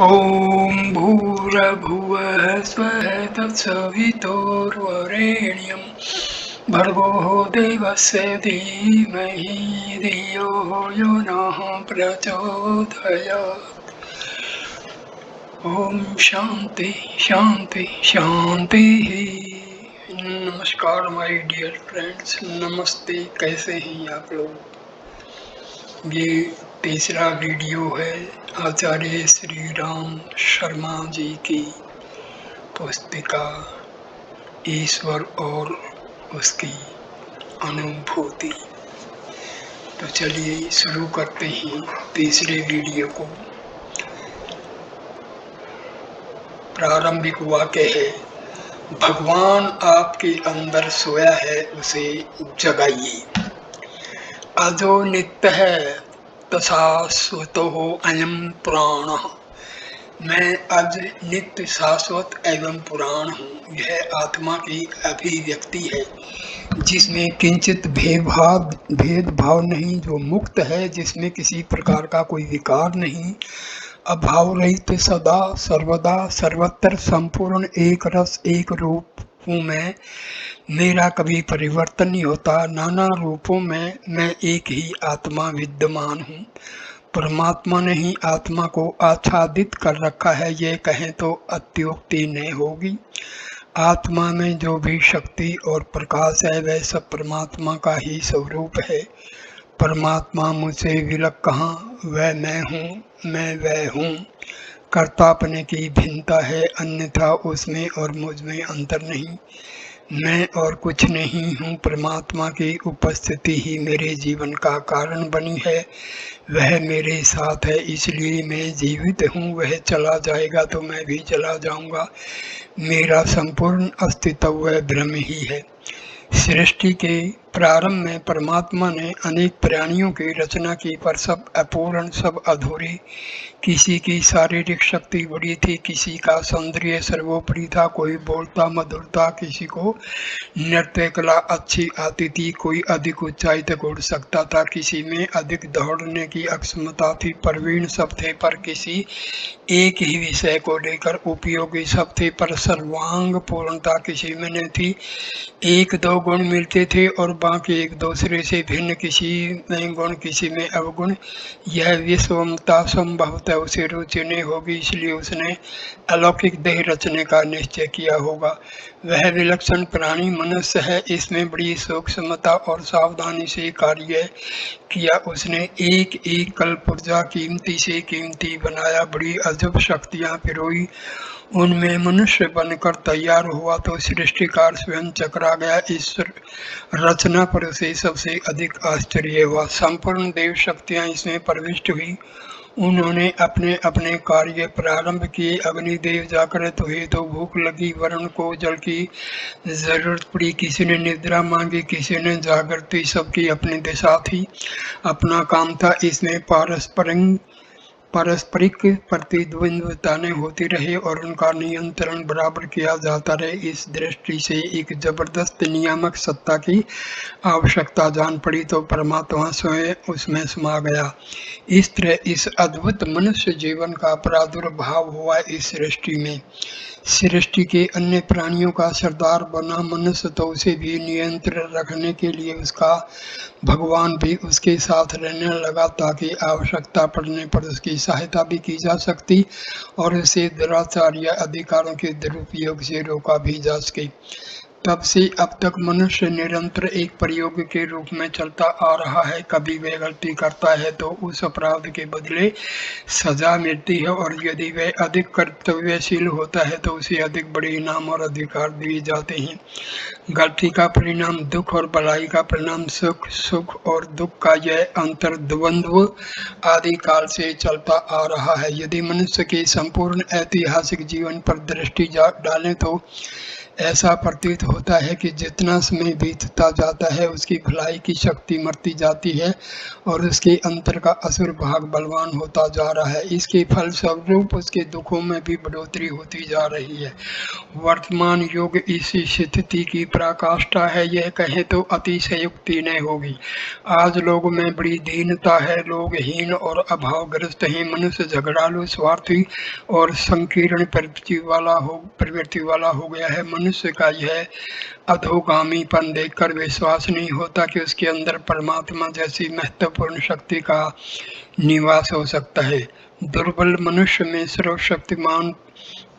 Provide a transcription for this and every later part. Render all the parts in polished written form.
ॐ भूर्भुवः स्वः तत्सवितुर्वरेण्यं भर्गो देवस्य धीमहि धियो यो नः प्रचोदयात्। ओम शांति शांति शांति। नमस्कार माय डियर फ्रेंड्स, नमस्ते। कैसे हैं आप लोग? ये तीसरा वीडियो है आचार्य श्री राम शर्मा जी की पुस्तिका ईश्वर और उसकी अनुभूति। तो चलिए शुरू करते हैं तीसरे वीडियो को। प्रारंभिक वाक्य है, भगवान आपके अंदर सोया है, उसे जगाइए। अजो नित्य है शाश्वतो अयम पुराण। मैं अज नित्य शाश्वत एवं पुराण हूँ। यह आत्मा की अभिव्यक्ति है जिसमें किंचित भेदभाव नहीं, जो मुक्त है, जिसमें किसी प्रकार का कोई विकार नहीं, अभाव रहित, सदा सर्वदा सर्वत्र संपूर्ण एक रस एक रूप हूँ मैं। मेरा कभी परिवर्तन नहीं होता। नाना रूपों में मैं एक ही आत्मा विद्यमान हूँ। परमात्मा ने ही आत्मा को आच्छादित कर रखा है, ये कहें तो अत्युक्ति नहीं होगी। आत्मा में जो भी शक्ति और प्रकाश है वह सब परमात्मा का ही स्वरूप है। परमात्मा मुझसे विलग कहाँ, वह मैं हूँ, मैं वह हूँ। कर्तापने की भिन्नता है, अन्यथा उसमें और मुझ में अंतर नहीं। मैं और कुछ नहीं हूँ। परमात्मा की उपस्थिति ही मेरे जीवन का कारण बनी है। वह मेरे साथ है, इसलिए मैं जीवित हूँ। वह चला जाएगा तो मैं भी चला जाऊँगा। मेरा संपूर्ण अस्तित्व वह ब्रह्म ही है। सृष्टि के प्रारंभ में परमात्मा ने अनेक प्राणियों की रचना की, पर सब अपूर्ण, सब अधूरे। किसी की शारीरिक शक्ति बड़ी थी, किसी का सौंदर्य सर्वोपरि था, कोई बोलता मधुर था, किसी को नृत्य कला अच्छी आती थी, कोई अधिक ऊंचाई तक उड़ सकता था, किसी में अधिक दौड़ने की अक्षमता थी। प्रवीण सब थे, पर किसी एक ही विषय को लेकर उपयोगी सब थे, पर सर्वांग पूर्णता किसी में नहीं थी। एक दो गुण मिलते थे और बाकी एक दूसरे से भिन्न, किसी में गुण किसी में अवगुण। यह विषमता संभवतः उसे रुचि नहीं होगी, इसलिए उसने अलौकिक देह रचने का निश्चय किया होगा। वह विलक्षण प्राणी मनुष्य है, इसमें बड़ी सूक्ष्मता और सावधानी से कार्य किया उसने। एक एक कल्पऊर्जा कीमती से कीमती बनाया, बड़ी अजब शक्तियाँ पिरोई, उनमें मनुष्य बनकर तैयार हुआ तो सृष्टिकार स्वयं चकरा गया। इस रचना पर उसे सबसे अधिक आश्चर्य हुआ। संपूर्ण देव शक्तियाँ इसमें प्रविष्ट हुई। उन्होंने अपने अपने कार्य प्रारंभ किए। अग्निदेव जागृत हुए तो भूख लगी, वरुण को जल की जरूरत पड़ी, किसी ने निद्रा मांगी, किसी ने जागृति, सबकी अपनी दिशा थी, अपना काम था। इसमें पारस्परिक प्रतिद्वंद्विताएं होती रही और उनका नियंत्रण बराबर किया जाता रहे। इस दृष्टि से एक जबरदस्त नियामक सत्ता की आवश्यकता जान पड़ी तो परमात्मा स्वयं उसमें समा गया। इस तरह इस अद्भुत मनुष्य जीवन का प्रादुर्भाव हुआ इस सृष्टि में। सृष्टि के अन्य प्राणियों का सरदार बना मनुष्य तो उसे भी नियंत्रण रखने के लिए उसका भगवान भी उसके साथ रहने लगा, ताकि आवश्यकता पड़ने पर उसकी सहायता भी की जा सकती और उसे दुराचार या अधिकारों के दुरुपयोग से रोका भी जा सके। तब से अब तक मनुष्य निरंतर एक प्रयोग के रूप में चलता आ रहा है। कभी वह गलती करता है तो उस अपराध के बदले सजा मिलती है, और यदि वह अधिक कर्तव्यशील होता है तो उसे अधिक बड़े इनाम और अधिकार दिए जाते हैं। गलती का परिणाम दुख और भलाई का परिणाम सुख, सुख और दुख का यह अंतर्द्वंद्व आदि काल से चलता आ रहा है। यदि मनुष्य के संपूर्ण ऐतिहासिक जीवन पर दृष्टि डालें तो ऐसा प्रतीत होता है कि जितना समय बीतता जाता है उसकी भलाई की शक्ति मरती जाती है और उसके अंतर का असुर भाग बलवान होता जा रहा है। इसके फलस्वरूप उसके दुखों में भी बढ़ोतरी होती जा रही है। वर्तमान युग इस स्थिति की पराकाष्ठा है, यह कहें तो अतिशयोक्ति नहीं होगी। आज लोगों में बड़ी दीनता है, लोग हीन और अभावग्रस्त हैं। मनुष्य झगड़ालू, स्वार्थी और संकीर्ण प्रवृत्ति वाला हो गया है। मनुष्य का यह अधोगामीपन देखकर विश्वास नहीं होता कि उसके अंदर परमात्मा जैसी महत्वपूर्ण शक्ति का निवास हो सकता है। दुर्बल मनुष्य में सर्वशक्तिमान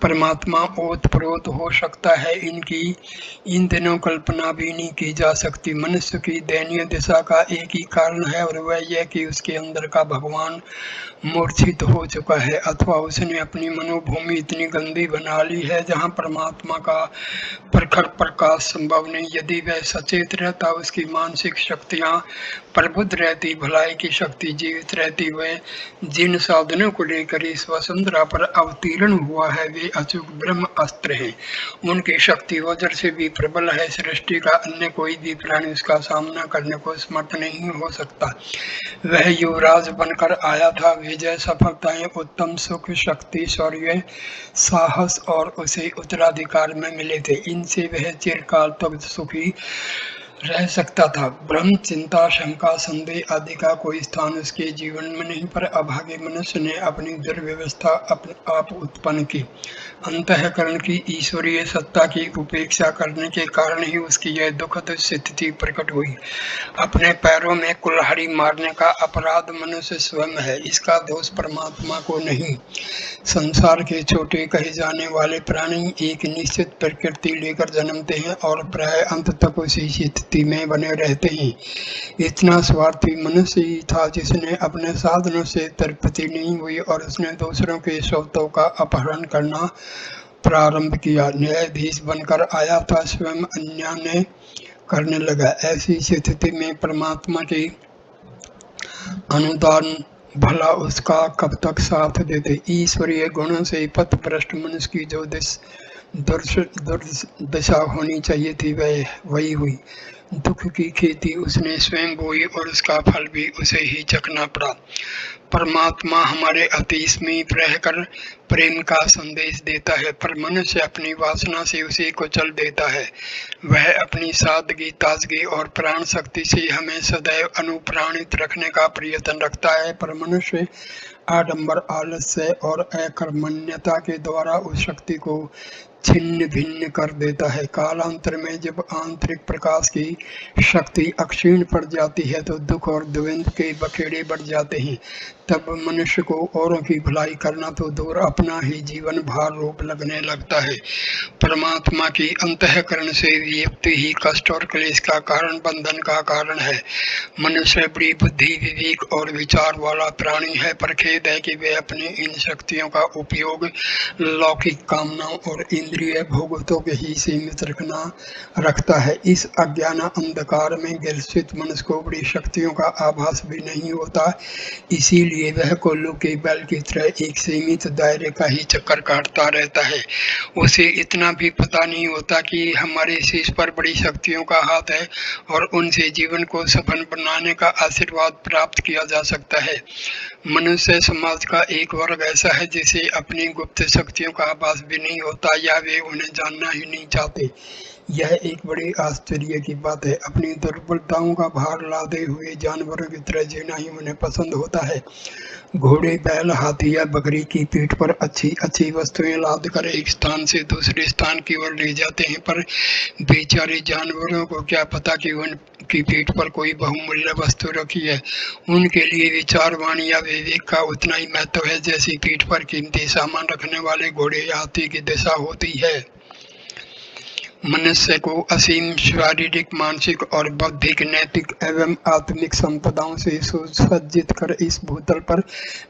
परमात्मा ओतप्रोत हो सकता है, इनकी इन दिनों कल्पना भी नहीं की जा सकती। मनुष्य की दयनीय दिशा का एक ही कारण है और वह यह कि उसके अंदर का भगवान मूर्छित हो चुका है, अथवा उसने अपनी मनोभूमि इतनी गंदी बना ली है जहाँ परमात्मा का प्रखर प्रकाश संभव नहीं। यदि वह सचेत रहता, उसकी मानसिक शक्तियाँ प्रबुद्ध रहती, भलाई की शक्ति जीवित रहती, वह जिन साधनों को लेकर इस वसुंधरा पर अवतीर्ण हुआ है वे अचूक ब्रह्म अस्त्र हैं। उनकी शक्ति वज्र से भी प्रबल है। सृष्टि का अन्य कोई भी प्राणी उसका सामना करने को समर्थ नहीं हो सकता। वह युवराज बनकर आया था। विजय, सफलताएं, उत्तम सुख, शक्ति, शौर्य, साहस और उसे उत्तराधिकार में मिले थे। इनसे वह चिरकाल तक सुखी रह सकता था। भ्रम, चिंता, शंका, संदेह आदि का कोई स्थान उसके जीवन में नहीं, पर अभागे मनुष्य ने अपनी दुर्व्यवस्था अपने आप उत्पन्न की। अंतःकरण की ईश्वरीय सत्ता की उपेक्षा करने के कारण ही उसकी यह दुखद स्थिति प्रकट हुई। अपने पैरों में कुल्हाड़ी मारने का अपराध मनुष्य स्वयं है, इसका दोष परमात्मा को नहीं। संसार के छोटे कहे जाने वाले प्राणी एक निश्चित प्रकृति लेकर जन्मते हैं और प्राय अंत तक उसी स्थिति में बने रहते हैं। इतना स्वार्थी मनुष्य ही था जिसने अपने साधनों से तृप्ति नहीं हुई और उसने दूसरों के शब्दों का अपहरण करना प्रारंभ किया। न्यायाधीश बनकर आया था, स्वयं अन्याय करने लगा। ऐसी स्थिति में परमात्मा की अनुदान भला उसका कब तक साथ देते। ईश्वरीय गुणों से पथ भ्रष्ट मनुष्य की जो दुर्दशा होनी चाहिए थी वह वही हुई। दुख की खेती उसने स्वयं बोई और उसका फल भी उसे ही चखना पड़ा। परमात्मा हमारे अति समीप रहकर प्रेम का संदेश देता है, पर मनुष्य अपनी वासना से उसे कुचल देता है। वह अपनी सादगी, ताजगी और प्राण शक्ति से हमें सदैव अनुप्राणित रखने का प्रयत्न रखता है, पर मनुष्य आडंबर, आलस्य और अकर्मण्यता के द्वारा उस शक्ति को छिन्न भिन्न कर देता है। कालांतर में जब आंतरिक प्रकाश की शक्ति अक्षीण पड़ जाती है तो दुख और द्वंद्व के बखेड़े बढ़ जाते हैं। तब मनुष्य को औरों की भलाई करना तो दूर, अपना ही जीवन भार रूप लगने लगता है। परमात्मा की अंतःकरण से वियुक्ति ही कष्ट और क्लेश का कारण, बंधन का कारण है। मनुष्य बड़ी बुद्धि, विवेक और विचार वाला प्राणी है, पर खेद है कि वह अपनी इन शक्तियों का उपयोग लौकिक कामनाओं और इंद्रिय भोगों के ही सीमित रखता है। इस अज्ञान अंधकार में ग्रसित मनुष्य को बड़ी शक्तियों का आभास भी नहीं होता, इसीलिए वह कोल्लू के बैल की तरह एक सीमित दायरे का ही चक्कर काटता रहता है। उसे इतना भी पता नहीं होता कि हमारे शीश पर बड़ी शक्तियों का हाथ है और उनसे जीवन को सफल बनाने का आशीर्वाद प्राप्त किया जा सकता है। मनुष्य समाज का एक वर्ग ऐसा है जिसे अपनी गुप्त शक्तियों का आभास भी नहीं होता या वे उन्हें जानना ही नहीं चाहते। यह एक बड़ी आश्चर्य की बात है। अपनी दुर्बलताओं का भार लादे हुए जानवरों की तरह जीना ही उन्हें पसंद होता है। घोड़े, बैल, हाथी या बकरी की पीठ पर अच्छी अच्छी वस्तुएं लाद कर एक स्थान से दूसरे स्थान की ओर ले जाते हैं, पर बेचारे जानवरों को क्या पता कि उनकी पीठ पर कोई बहुमूल्य वस्तु रखी है। उनके लिए विचारवान या विवेक का उतना ही महत्व है जैसी पीठ पर कीमती सामान रखने वाले घोड़े या हाथी की दिशा होती है। मनुष्य को असीम शारीरिक, मानसिक और बौद्धिक, नैतिक एवं आत्मिक संपदाओं से सुसज्जित कर इस भूतल पर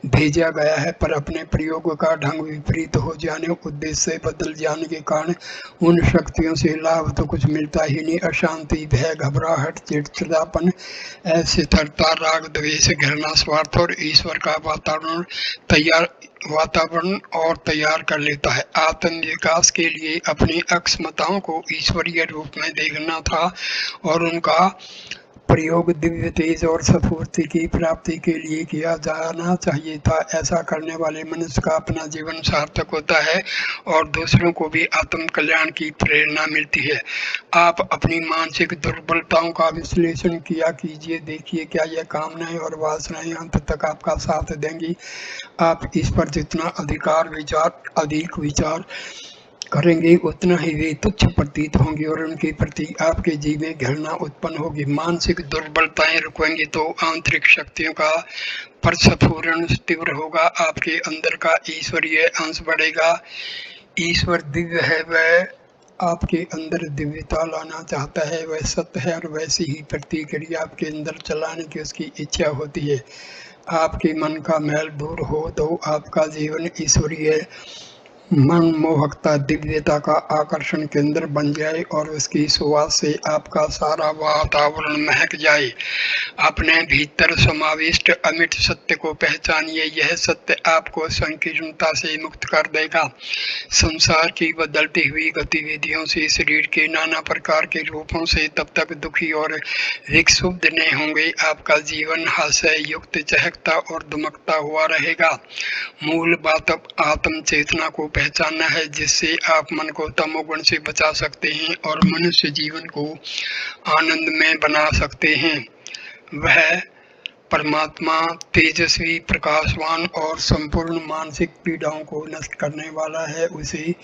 भेजा गया है, पर अपने प्रयोग का ढंग विपरीत हो जाने, उद्देश्य से बदल जाने के कारण उन शक्तियों से लाभ तो कुछ मिलता ही नहीं। अशांति, भय, घबराहट, चिड़चिड़ापन, अस्थिरता, राग, द्वेष, घृणा, स्वार्थ और ईश्वर का वातावरण और तैयार कर लेता है। आत्म विकास के लिए अपनी अक्षमताओं को को ईश्वरीय रूप में देखना था और उनका प्रयोग दिव्य तेज और स्फूर्ति की प्राप्ति के लिए किया जाना चाहिए था। ऐसा करने वाले मनुष्य का अपना जीवन सार्थक होता है और दूसरों को भी आत्म कल्याण की प्रेरणा मिलती है। आप अपनी मानसिक दुर्बलताओं का विश्लेषण किया कीजिए, देखिए क्या यह कामनाएं और वासनाएं अंत तक आपका साथ देंगी। आप इस पर जितना अधिक विचार करेंगे उतना ही वे तुच्छ प्रतीत होंगे और उनके प्रति आपके जीव में घृणा उत्पन्न होगी। मानसिक दुर्बलताएं रुकेंगी तो आंतरिक शक्तियों का प्रस्फुरण तीव्र होगा, आपके अंदर का ईश्वरीय अंश बढ़ेगा। ईश्वर दिव्य है, वह आपके अंदर दिव्यता लाना चाहता है, वह सत्य है और वैसी ही प्रतिक्रिया आपके अंदर चलाने की उसकी इच्छा होती है। आपके मन का मैल दूर हो तो आपका जीवन ईश्वरीय मनमोहकता दिव्यता का आकर्षण केंद्र बन जाए और उसकी सुवास से आपका सारा वातावरण महक जाए। अपने भीतर समाविष्ट अमिट सत्य को पहचानिए, यह सत्य आपको संकीर्णता से मुक्त कर देगा। संसार की बदलती हुई गतिविधियों से शरीर के नाना प्रकार के रूपों से तब तक दुखी और विक्षुब्ध नहीं होंगे। आपका जीवन हास्य युक्त चहकता और दमकता हुआ रहेगा। मूल बात आत्म चेतना को पहचानना है, जिससे आप मन को तमोगुण से बचा सकते हैं और मनुष्य जीवन को आनंद में बना सकते हैं। वह परमात्मा तेजस्वी, प्रकाशवान और संपूर्ण मानसिक पीड़ाओं को नष्ट करने वाला है। उसे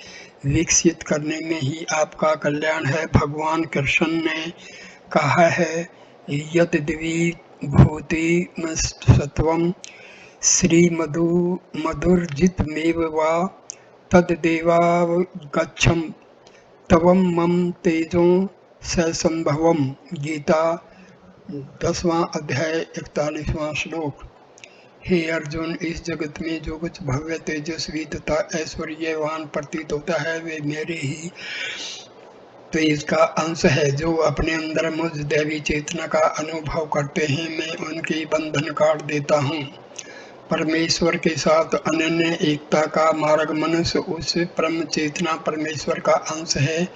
विकसित करने में ही आपका कल्याण है। भगवान कृष्ण ने कहा है, यद्यपि भूति सत्वम श्रीमधुर्जितमेव वा तद्देवावगच्छं तवं मम तेजो ससंभवम। गीता 10वां अध्याय 41वां श्लोक। हे अर्जुन, इस जगत में जो कुछ भव्य, तेजस्वी तथा ऐश्वर्यवान प्रतीत होता है वे मेरे ही तेज का अंश है। जो अपने अंदर मुझ दैवी चेतना का अनुभव करते हैं, मैं उनके बंधन काट देता हूँ। परमेश्वर के साथ अनन्य एकता का मार्ग मनुष्य उस परम चेतना परमेश्वर का अंश है।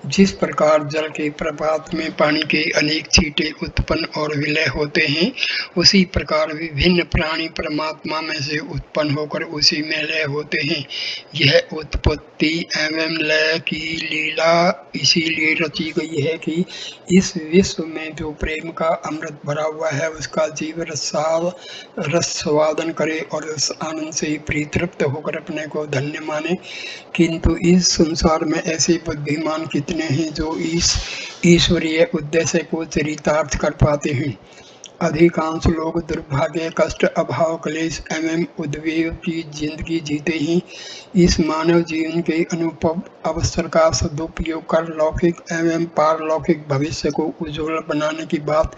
जिस प्रकार जल के प्रपात में पानी के अनेक छींटे उत्पन्न और विलय होते हैं, उसी प्रकार विभिन्न प्राणी परमात्मा में से उत्पन्न होकर उसी में लय होते हैं। यह उत्पत्ति एवं लय की लीला इसीलिए रची गई है कि इस विश्व में जो प्रेम का अमृत भरा हुआ है उसका जीव रसास्वादन करे और उस आनंद से परितृप्त होकर अपने को धन्य माने। किंतु इस संसार में ऐसे बुद्धिमान कितने हैं जो इस ईश्वरीय उद्देश्य को चरितार्थ कर पाते हैं। अधिकांश लोग दुर्भाग्य, कष्ट, अभाव, क्लेश एवं उद्वेग की जिंदगी जीते हैं। इस मानव जीवन के अनुपम अवसर का सदुपयोग कर लौकिक एवं पारलौकिक भविष्य को उज्ज्वल बनाने की बात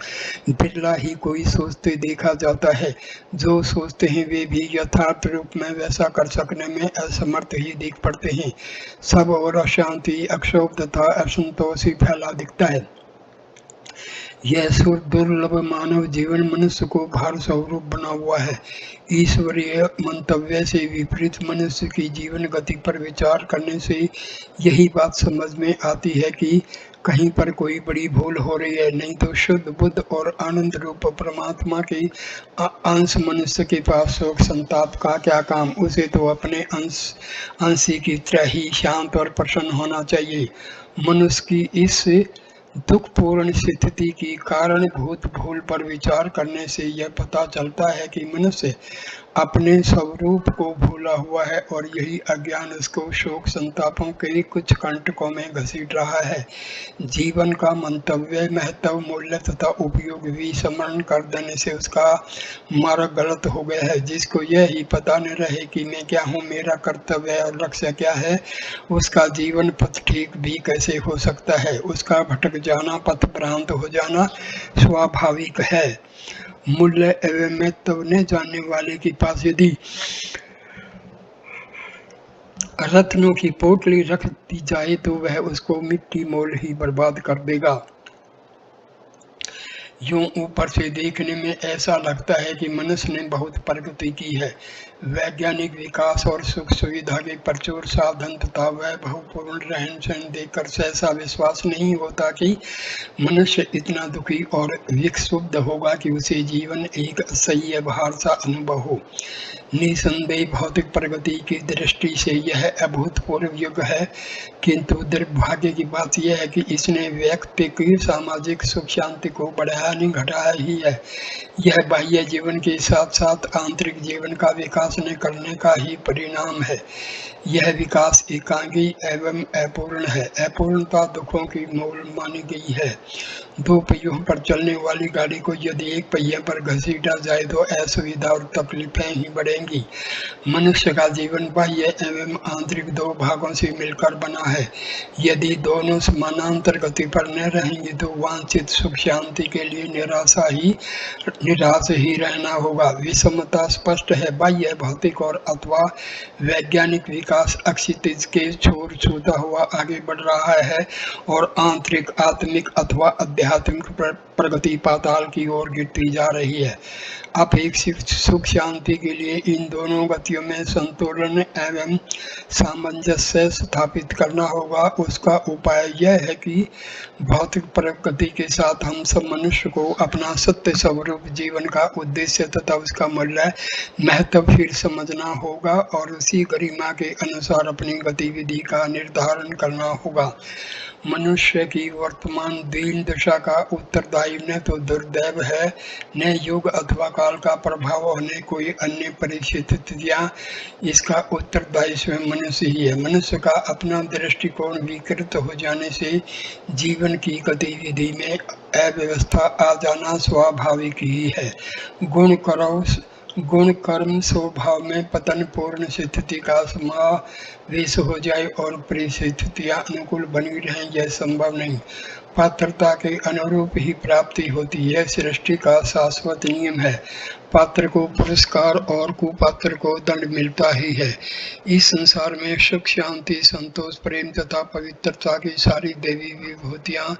बिरला ही कोई सोचते देखा जाता है। जो सोचते हैं वे भी यथार्थ रूप में वैसा कर सकने में असमर्थ ही दिख पड़ते हैं। सब और अशांति, अक्षोभ तथा असंतोष ही फैला दिखता है। यह सुर दुर्लभ मानव जीवन मनुष्य को भार स्वरूप बना हुआ है। ईश्वरीय मंतव्य से विपरीत मनुष्य की जीवन गति पर विचार करने से यही बात समझ में आती है कि कहीं पर कोई बड़ी भूल हो रही है। नहीं तो शुद्ध बुद्ध और आनंद रूप परमात्मा के अंश मनुष्य के पास शोक संताप का क्या काम। उसे तो अपने अंशी की तरह ही शांत और प्रसन्न होना चाहिए। मनुष्य की इस दुखपूर्ण स्थिति की कारणभूत भूल पर विचार करने से यह पता चलता है कि मनुष्य अपने स्वरूप को भूला हुआ है और यही अज्ञान उसको शोक संतापों के कुछ कंटकों में घसीट रहा है। जीवन का मंतव्य, महत्व, मूल्य तथा उपयोग विस्मरण कर देने से उसका मार्ग गलत हो गया है। जिसको यह ही पता न रहे कि मैं क्या हूँ, मेरा कर्तव्य और लक्ष्य क्या है, उसका जीवन पथ ठीक भी कैसे हो सकता है। उसका भटक जाना, पथ भ्रांत हो जाना स्वाभाविक है। मूल्य एवं महत्व न जानने वाले के पास यदि रत्नों की पोटली रख दी जाए तो वह उसको मिट्टी मोल ही बर्बाद कर देगा। यूं ऊपर से देखने में ऐसा लगता है कि मनुष्य ने बहुत प्रगति की है। वैज्ञानिक विकास और सुख सुविधा के प्रचुर साधन तथा वैभवपूर्ण रहन सहन देखकर सहसा विश्वास नहीं होता कि मनुष्य इतना दुखी और विक्षुब्ध होगा कि उसे जीवन एक असह्य भार सा अनुभव हो। निसंदेह भौतिक प्रगति की दृष्टि से यह अभूतपूर्व युग है, किंतु दुर्भाग्य की बात यह है कि इसने व्यक्ति की सामाजिक सुख शांति को बढ़ाया नहीं घटाया ही है। यह बाह्य जीवन के साथ साथ आंतरिक जीवन का विकास न करने का ही परिणाम है। यह विकास एकांगी एवं अपूर्ण है। अपूर्णता दुखों की मूल मानी गई है। दो पहियों पर चलने वाली गाड़ी को यदि एक पहिए पर घसीटा जाए तो असुविधा और तकलीफें ही बढ़ेंगी। मनुष्य का जीवन बाह्य एवं आंतरिक दो भागों से मिलकर बना है। यदि दोनों समानांतर गति पर न रहेंगे तो वांछित सुख शांति के लिए निराश ही रहना होगा। विषमता स्पष्ट है। बाह्य भौतिक और अथवा वैज्ञानिक विकास अक्षितिज के छोर छूता हुआ आगे बढ़ रहा है और आंतरिक आत्मिक अथवा आध्यात्मिक प्रगति पाताल की ओर गिरती जा रही है। अपेक्षित सुख शांति के लिए इन दोनों गतियों में संतुलन एवं सामंजस्य स्थापित करना होगा। उसका उपाय यह है कि भौतिक प्रगति के साथ हम सब मनुष्य को अपना सत्य स्वरूप जीवन का उद्देश्य तथा उसका मूल्य महत्व फिर समझना होगा और उसी गरिमा के अनुसार अपनी गतिविधि का निर्धारण करना होगा। मनुष्य की वर्तमान दीन दशा का उत्तरदायी न तो दुर्दैव है, न युग अथवा काल का प्रभाव और न कोई अन्य परिस्थितियां। इसका उत्तरदायी स्वयं मनुष्य ही है। मनुष्य का अपना दृष्टिकोण विकृत हो जाने से जीवन की गतिविधि में अव्यवस्था आ जाना स्वाभाविक ही है। गुण कर्म स्वभाव में पतन पूर्ण स्थिति का समावेश हो जाए और परिस्थितियां अनुकूल बनी रहें, यह संभव नहीं। पात्रता के अनुरूप ही प्राप्ति होती है। सृष्टि का शाश्वत नियम है। पात्र को पुरस्कार और कुपात्र को दंड मिलता ही है। इस संसार में सुख शांति संतोष प्रेम तथा पवित्रता की सारी देवी विभूतियां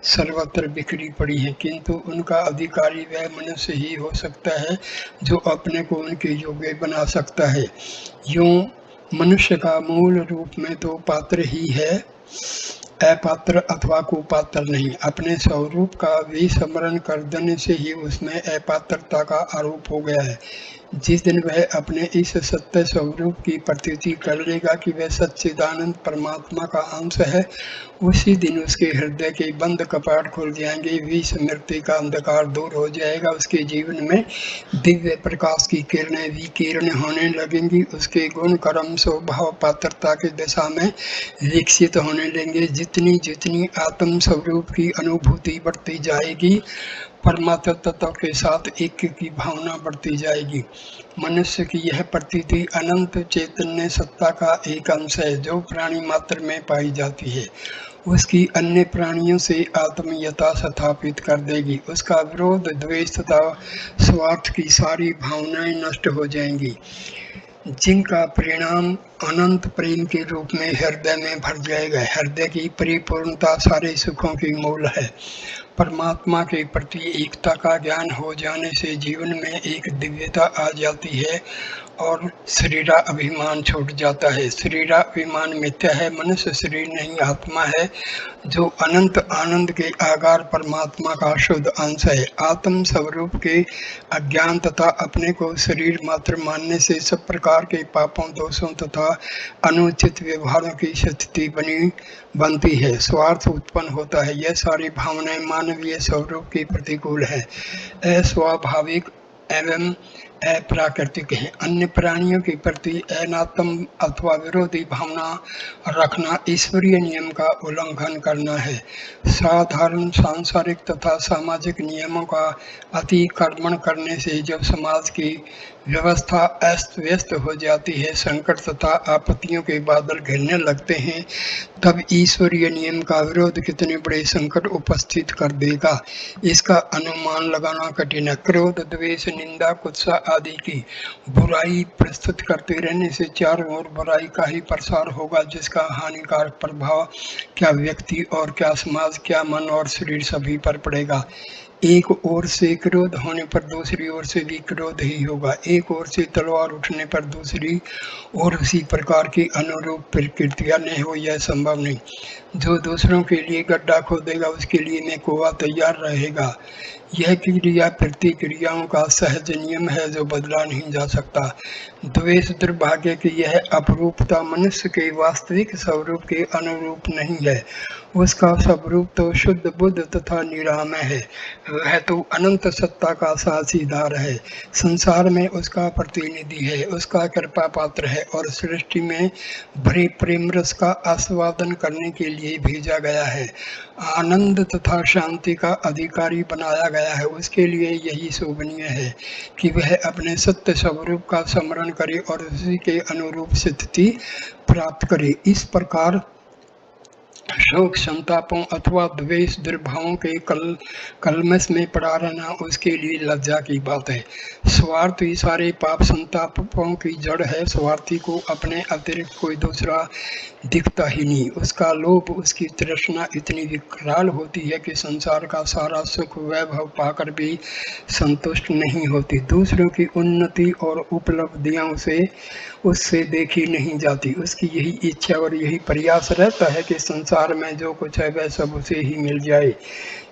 सर्वत्र बिखरी पड़ी हैं, किंतु उनका अधिकारी वह मनुष्य ही हो सकता है जो अपने को उनके योग्य बना सकता है। यूं मनुष्य का मूल रूप में तो पात्र ही है, अपात्र अथवा कुपात्र नहीं। अपने स्वरूप का विस्मरण कर देने से ही उसमें अपात्रता का आरोप हो गया है। जिस दिन वह अपने इस सत्य स्वरूप की प्रतीति कर लेगा कि वह सच्चिदानंद परमात्मा का अंश है, उसी दिन उसके हृदय के बंद कपाट खुल जाएंगे, विस्मृति का अंधकार दूर हो जाएगा, उसके जीवन में दिव्य प्रकाश की किरणें विकीर्ण होने लगेंगी, उसके गुण कर्म स्वभाव पात्रता की दिशा में विकसित होने लगेंगे। जितनी जितनी आत्म स्वरूप की अनुभूति बढ़ती जाएगी, परमात्मा तत्व के साथ एक की भावना बढ़ती जाएगी। मनुष्य की यह प्रतीति अनंत चैतन्य सत्ता का एक अंश है जो प्राणी मात्र में पाई जाती है। उसकी अन्य प्राणियों से आत्मीयता स्थापित कर देगी। उसका विरोध द्वेष तथा स्वार्थ की सारी भावनाएं नष्ट हो जाएंगी, जिनका परिणाम अनंत प्रेम के रूप में हृदय में भर जाएगा। हृदय की परिपूर्णता सारे सुखों की मूल है। परमात्मा के प्रति एकता का ज्ञान हो जाने से जीवन में एक दिव्यता आ जाती है और शरीरा अभिमान छूट जाता है। शरीरा अभिमान मिथ्या है। मनुष्य शरीर नहीं आत्मा है जो अनंत आनंद के आगार परमात्मा का शुद्ध अंश है। आत्म स्वरूप के अज्ञान तथा अपने को शरीर मात्र मानने से सब प्रकार के पापों दोषों तथा अनुचित व्यवहारों की स्थिति बनती है। स्वार्थ उत्पन्न होता है। यह सारी भावनाएं मानवीय स्वरूप की प्रतिकूल है, अस्वाभाविक एवं अप्राकृतिक है। अन्य प्राणियों के प्रति अनात्म अथवा विरोधी भावना रखना ईश्वरीय नियम का उल्लंघन करना है। साधारण सांसारिक तथा सामाजिक नियमों का अतिक्रमण करने से जब समाज की व्यवस्था अस्त व्यस्त हो जाती है, संकट तथा आपत्तियों के बादल घिरने लगते हैं, तब ईश्वरीय नियम का विरोध कितने बड़े संकट उपस्थित कर देगा, इसका अनुमान लगाना कठिन है। क्रोध द्वेष निंदा गुस्सा आदि की बुराई प्रस्तुत करते रहने से चारों ओर बुराई का ही प्रसार होगा, जिसका हानिकारक प्रभाव क्या व्यक्ति और क्या समाज, क्या मन और शरीर सभी पर पड़ेगा। एक ओर से क्रोध होने पर दूसरी ओर से भी क्रोध ही होगा, एक ओर से तलवार उठने पर दूसरी ओर उसी प्रकार की अनुरूप प्रकृतियां नहीं हो, यह संभव नहीं। जो दूसरों के लिए गड्ढा खोदेगा उसके लिए में कुआं तैयार रहेगा। यह क्रिया प्रतिक्रियाओं का सहज नियम है जो बदला नहीं जा सकता। द्वेष दुर्भाग्य की यह अपरूपता मनुष्य के वास्तविक स्वरूप के अनुरूप नहीं है। उसका स्वरूप तो शुद्ध बुद्ध तथा निरामय है। वह तो अनंत सत्ता का साझीदार है, संसार में उसका प्रतिनिधि है, उसका कृपा पात्र है और सृष्टि में भरे प्रेम रस का आस्वादन करने के लिए भेजा गया है। आनंद तथा शांति का अधिकारी बनाया गया है। उसके लिए यही शोभनीय है कि वह अपने सत्य स्वरूप का स्मरण करे और उसी के अनुरूप स्थिति प्राप्त करे। इस प्रकार शोक संतापों अथवा द्वेष दुर्भावों के कलमश में पड़ा रहना उसके लिए लज्जा की बात है। स्वार्थ ही सारे पाप संतापों की जड़ है। स्वार्थी को अपने अतिरिक्त कोई दूसरा दिखता ही नहीं। उसका लोभ, उसकी तृष्णा इतनी विकराल होती है कि संसार का सारा सुख वैभव पाकर भी संतुष्ट नहीं होती। दूसरों की उन्नति और उपलब्धियां उससे देखी नहीं जाती। उसकी यही इच्छा और यही प्रयास रहता है कि संसार में जो कुछ है वह सब उसे ही मिल जाए,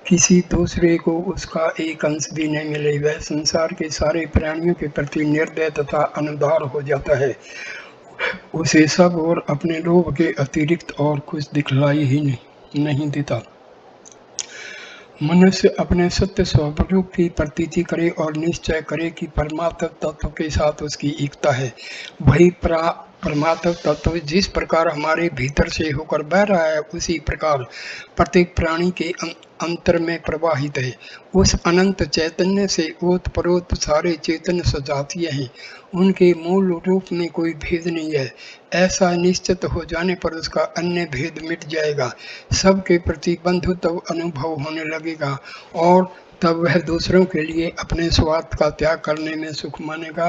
किसी दूसरे को उसका एक अंश भी नहीं मिले। वह संसार के सारे प्राणियों के प्रति निर्दय तथा अनुदार हो जाता है। उसे सब और अपने लोभ के अतिरिक्त और कुछ दिखलाई ही नहीं देता। मनुष्य अपने सत्य स्वरूप की प्रतीति करे और निश्चय करे कि परमात्म तत्व के साथ उसकी एकता है। वही परमात्म तत्व जिस प्रकार हमारे भीतर से होकर बह रहा है उसी प्रकार प्रत्येक प्राणी के अंतर में प्रवाहित है। उस अनंत चैतन्य से ओतप्रोत सारे चेतन सजातीय हैं। उनके मूल रूप में कोई भेद नहीं है। ऐसा निश्चित हो जाने पर उसका अन्य भेद मिट जाएगा। सबके प्रति बंधुत्व अनुभव होने लगेगा और तब वह दूसरों के लिए अपने स्वार्थ का त्याग करने में सुख मानेगा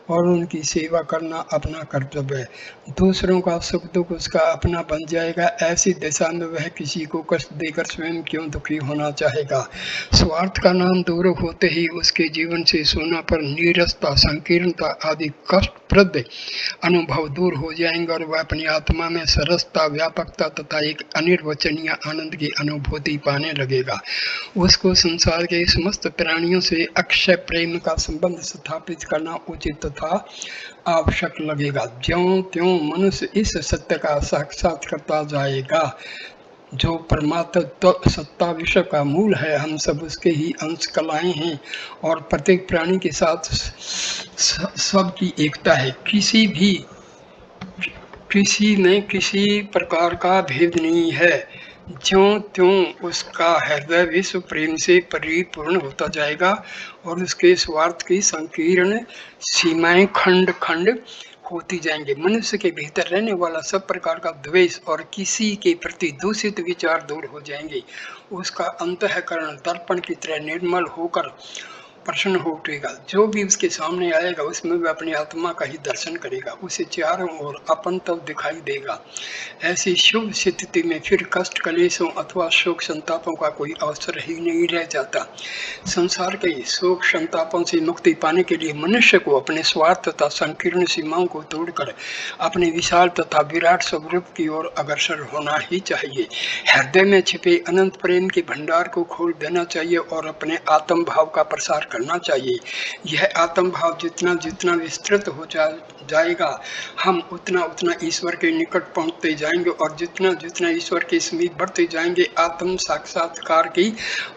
और उनकी सेवा करना अपना कर्तव्य है। दूसरों का सुख दुख उसका अपना बन जाएगा। ऐसी दिशा में वह किसी को कष्ट देकर स्वयं क्यों दुखी होना चाहेगा। स्वार्थ का नाम दूर होते ही उसके जीवन से सोनापन, नीरसता, संकीर्णता आदि कष्टप्रद अनुभव दूर हो जाएंगे और वह अपनी आत्मा में सरसता, व्यापकता तथा एक अनिर्वचनीय आनंद की अनुभूति पाने लगेगा। उसको संसार के समस्त प्राणियों से अक्षय प्रेम का संबंध स्थापित करना उचित तथा आवश्यक लगेगा। ज्यों त्यों मनुष्य इस सत्य का साक्षात करता जाएगा जो परमात्मा सत्ता विश्व का मूल है। हम सब उसके ही अंश कलाएं हैं और प्रत्येक प्राणी के साथ सबकी एकता है। किसी में किसी प्रकार का भेद नहीं है। ज्यों त्यों उसका हृदय विश्व प्रेम से परिपूर्ण होता जाएगा और उसके स्वार्थ की संकीर्ण सीमाएं खंड खंड होती जाएंगे। मनुष्य के भीतर रहने वाला सब प्रकार का द्वेष और किसी के प्रति दूषित विचार दूर हो जाएंगे। उसका अंतःकरण दर्पण की तरह निर्मल होकर प्रसन्न हो उठेगा। जो भी उसके सामने आएगा उसमें वह अपनी आत्मा का ही दर्शन करेगा। उसे चारों ओर अपन तब दिखाई देगा। ऐसी शुभ स्थिति में फिर कष्ट, कलेशों अथवा शोक संतापों का कोई अवसर ही नहीं रह जाता। संसार के शोक संतापों से मुक्ति पाने के लिए मनुष्य को अपने स्वार्थ तथा संकीर्ण सीमाओं को तोड़कर अपने विशाल तथा विराट स्वरूप की ओर अग्रसर होना ही चाहिए। हृदय में छिपे अनंत प्रेम के भंडार को खोल देना चाहिए और अपने आत्म भाव का प्रसार करना चाहिए। यह आत्म भाव जितना जितना विस्तृत हो जाएगा हम उतना उतना ईश्वर के निकट पहुंचते जाएंगे और जितना जितना ईश्वर के समीप बढ़ते जाएंगे आत्म साक्षात्कार की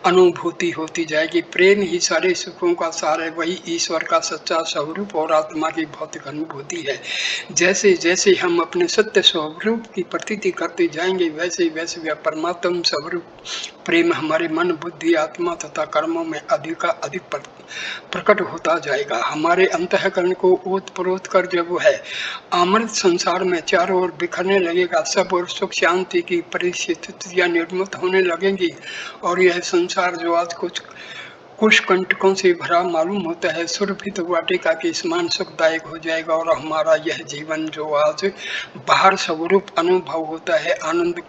अनुभूति होती जाएगी। प्रेम ही सारे सुखों का सार है। वही ईश्वर का सच्चा स्वरूप और आत्मा की भौतिक अनुभूति है। जैसे जैसे हम अपने सत्य स्वरूप की प्रतीति करते जाएंगे वैसे वैसे वह परमात्म स्वरूप प्रेम हमारे मन, बुद्धि, आत्मा तथा कर्मों में अधिक प्रकट होता जाएगा। हमारे अंतःकरण को ओतप्रोत कर जब वह अमृत संसार में चारों ओर बिखरने लगेगा, सब और सुख शांति की परिस्थितियां निर्मित होने लगेंगी और यह संसार जो आज कुछ कंटकों से भरा मालूम होता है सुरभित वाटिका के समान सुखदायक हो जाएगा और हमारा यह जीवन जो आज बाहर स्वरूप अनुभव होता है आनंद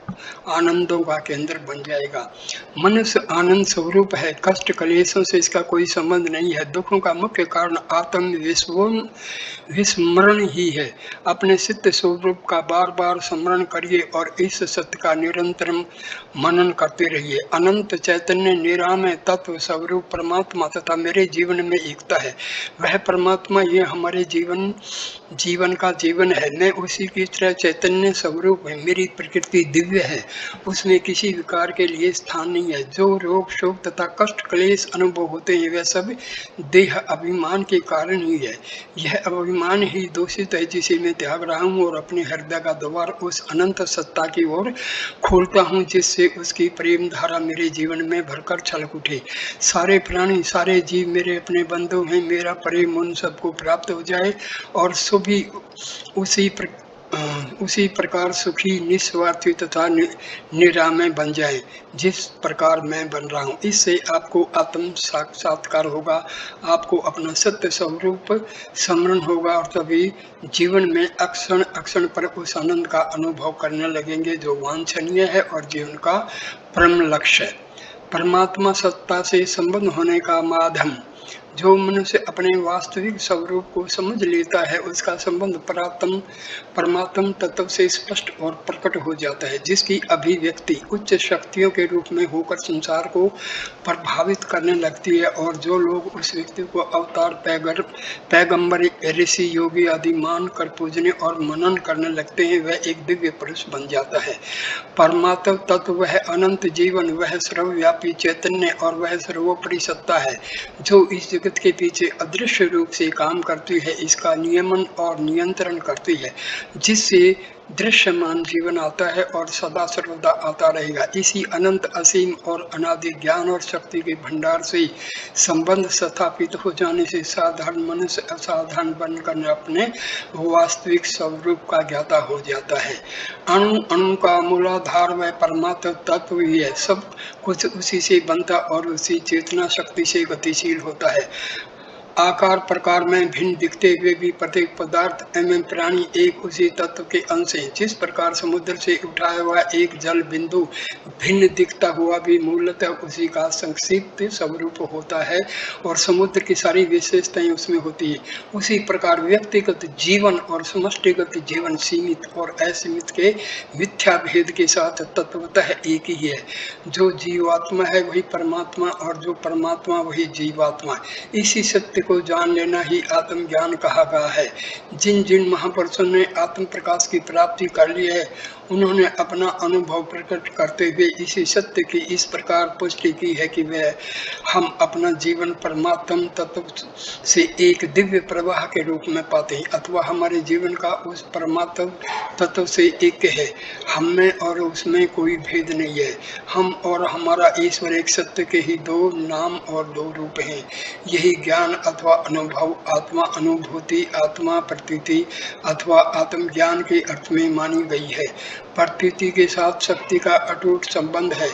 आनंदों का केंद्र बन जाएगा। मनुष्य आनंद स्वरूप है, कष्ट कलेशों से इसका कोई संबंध नहीं है। दुखों का मुख्य कारण आत्म विस्मरण ही है। अपने सत्य स्वरूप का बार बार स्मरण करिए और इस सत्य का निरंतर मनन करते रहिए। अनंत चैतन्य निरामय तत्व स्वरूप परमात्मा तथा मेरे जीवन में एकता है। वह परमात्मा ये हमारे जीवन का जीवन है। मैं उसी की तरह चैतन्य स्वरूप है। मेरी प्रकृति दिव्य है, उसमें किसी विकार के लिए स्थान नहीं है। जो रोग शोक तथा कष्ट क्लेश अनुभव होते हैं वह सब देह अभिमान के कारण ही है। यह अभिमान ही दूषित है जिसे मैं त्याग रहा हूँ और अपने हृदय का द्वार उस अनंत सत्ता की ओर खोलता हूँ जिससे उसकी प्रेम धारा मेरे जीवन में भरकर छलक उठे। सारे प्राणी सारे जीव मेरे अपने बंधु हैं। मेरा प्रेम उन सबको प्राप्त हो जाए और सभी उसी प्रकार सुखी निस्वार्थी तथा निरामय बन जाए जिस प्रकार मैं बन रहा हूँ। इससे आपको आत्म साक्षात्कार होगा, आपको अपना सत्य स्वरूप स्मरण होगा और तभी जीवन में अक्षण अक्षण पर उस आनंद का अनुभव करने लगेंगे जो वांछनीय है और जीवन का परम लक्ष्य है। परमात्मा सत्ता से संबंध होने का माध्यम। जो मनुष्य अपने वास्तविक स्वरूप को समझ लेता है उसका संबंध परमात्म तत्व से स्पष्ट और प्रकट हो जाता है, जिसकी अभिव्यक्ति उच्च शक्तियों के रूप में होकर संसार को प्रभावित करने लगती है। और जो लोग उस व्यक्ति को अवतार पैगंबर ऋषि योगी आदि मान कर पूजने और मनन करने लगते हैं वह एक दिव्य पुरुष बन जाता है। परमात्म तत्व वह अनंत जीवन, वह सर्वव्यापी चैतन्य और वह सर्वोपरि सत्ता है जो इस जगत के पीछे अदृश्य रूप से काम करती है, इसका नियमन और नियंत्रण करती है, जिससे दृश्यमान जीवन आता है और सदा सर्वदा आता रहेगा। इसी अनंत असीम और अनादि ज्ञान और शक्ति के भंडार से संबंध स्थापित हो जाने से साधारण मनुष्य असाधारण बनकर अपने वास्तविक स्वरूप का ज्ञाता हो जाता है। अणु अणु का मूलाधार वह परमात्मा तत्व ही है। सब कुछ उसी से बनता और उसी चेतना शक्ति से गतिशील होता है। आकार प्रकार में भिन्न दिखते हुए भी प्रत्येक पदार्थ एवं प्राणी एक उसी तत्व के अंश हैं। जिस प्रकार समुद्र से उठाया हुआ एक जल बिंदु भिन्न दिखता हुआ भी मूलतः उसी का संक्षिप्त स्वरूप होता है और समुद्र की सारी विशेषताएं उसमें होती है, उसी प्रकार व्यक्तिगत जीवन और समष्टिगत जीवन सीमित और असीमित के मिथ्या भेद के साथ तत्वतः एक ही है। जो जीवात्मा है वही परमात्मा और जो परमात्मा वही जीवात्मा। इसी सत्य को जान लेना ही आत्मज्ञान कहा गया है। जिन जिन महापुरुषों ने आत्म प्रकाश की प्राप्ति कर ली है उन्होंने अपना अनुभव प्रकट करते हुए इसी सत्य की इस प्रकार पुष्टि की है कि वह हम अपना जीवन परमात्म तत्व से एक दिव्य प्रवाह के रूप में पाते हैं अथवा हमारे जीवन का उस परमात्म तत्व से एक है। हम में और उसमें कोई भेद नहीं है। हम और हमारा ईश्वर एक सत्य के ही दो नाम और दो रूप हैं। यही ज्ञान अथवा अनुभव, आत्मा अनुभूति, आत्मा प्रतीति अथवा आत्मज्ञान के अर्थ में मानी गई है। प्रतीति के साथ शक्ति का अटूट संबंध है।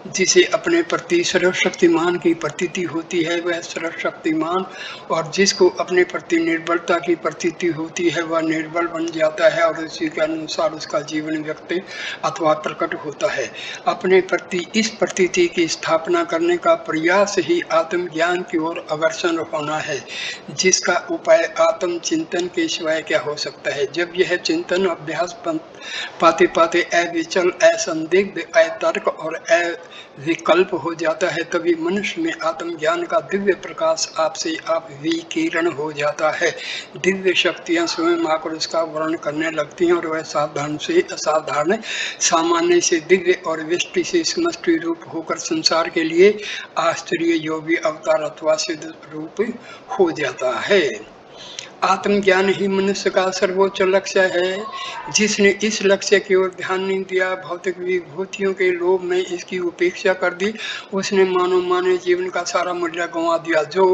जिसे अपने प्रति सर्वशक्तिमान की प्रतीति होती है वह सर्वशक्तिमान, और जिसको अपने प्रति निर्बलता की प्रतीति होती है वह निर्बल बन जाता है और उसी के अनुसार उसका जीवन व्यक्त अथवा प्रकट होता है। अपने प्रति इस प्रतीति की स्थापना करने का प्रयास ही आत्मज्ञान की ओर अग्रसर होना है, जिसका उपाय आत्म चिंतन के सिवाय क्या हो सकता है। जब यह चिंतन अभ्यास पाते पाते अविचल, असंदिग्ध, अतर्क और अविकल्प हो जाता है तभी मनुष्य में आत्मज्ञान का दिव्य प्रकाश आपसे आप विकीर्ण हो जाता है। दिव्य शक्तियां स्वयं आकर उसका वर्णन करने लगती हैं और वह साधारण से असाधारण, सामान्य से दिव्य और व्यष्टि से समष्टि रूप होकर संसार के लिए आश्चर्य योगी अवतार अथवा सिद्ध रूप हो जाता है। आत्मज्ञान ही मनुष्य का सर्वोच्च लक्ष्य है। जिसने इस लक्ष्य की ओर ध्यान नहीं दिया, भौतिक विभूतियों के लोभ में इसकी उपेक्षा कर दी, उसने मानव जीवन का सारा मूल्य गंवा दिया। जो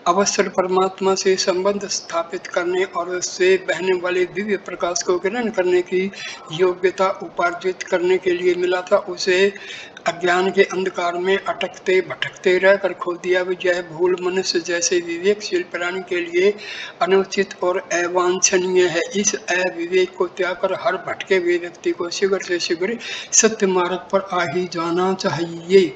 अवसर परमात्मा से संबंध स्थापित करने और उससे बहने वाले दिव्य प्रकाश को ग्रहण करने की योग्यता उपार्जित करने के लिए मिला था, उसे अज्ञान के अंधकार में अटकते भटकते रहकर खो दिया यह भूल मनुष्य जैसे विवेकशील प्राणी के लिए अनुचित और अवांछनीय है। इस अविवेक को त्याग कर हर भटके हुए व्यक्ति को शीघ्र से शीघ्र सत्य मार्ग पर आ ही जाना चाहिए।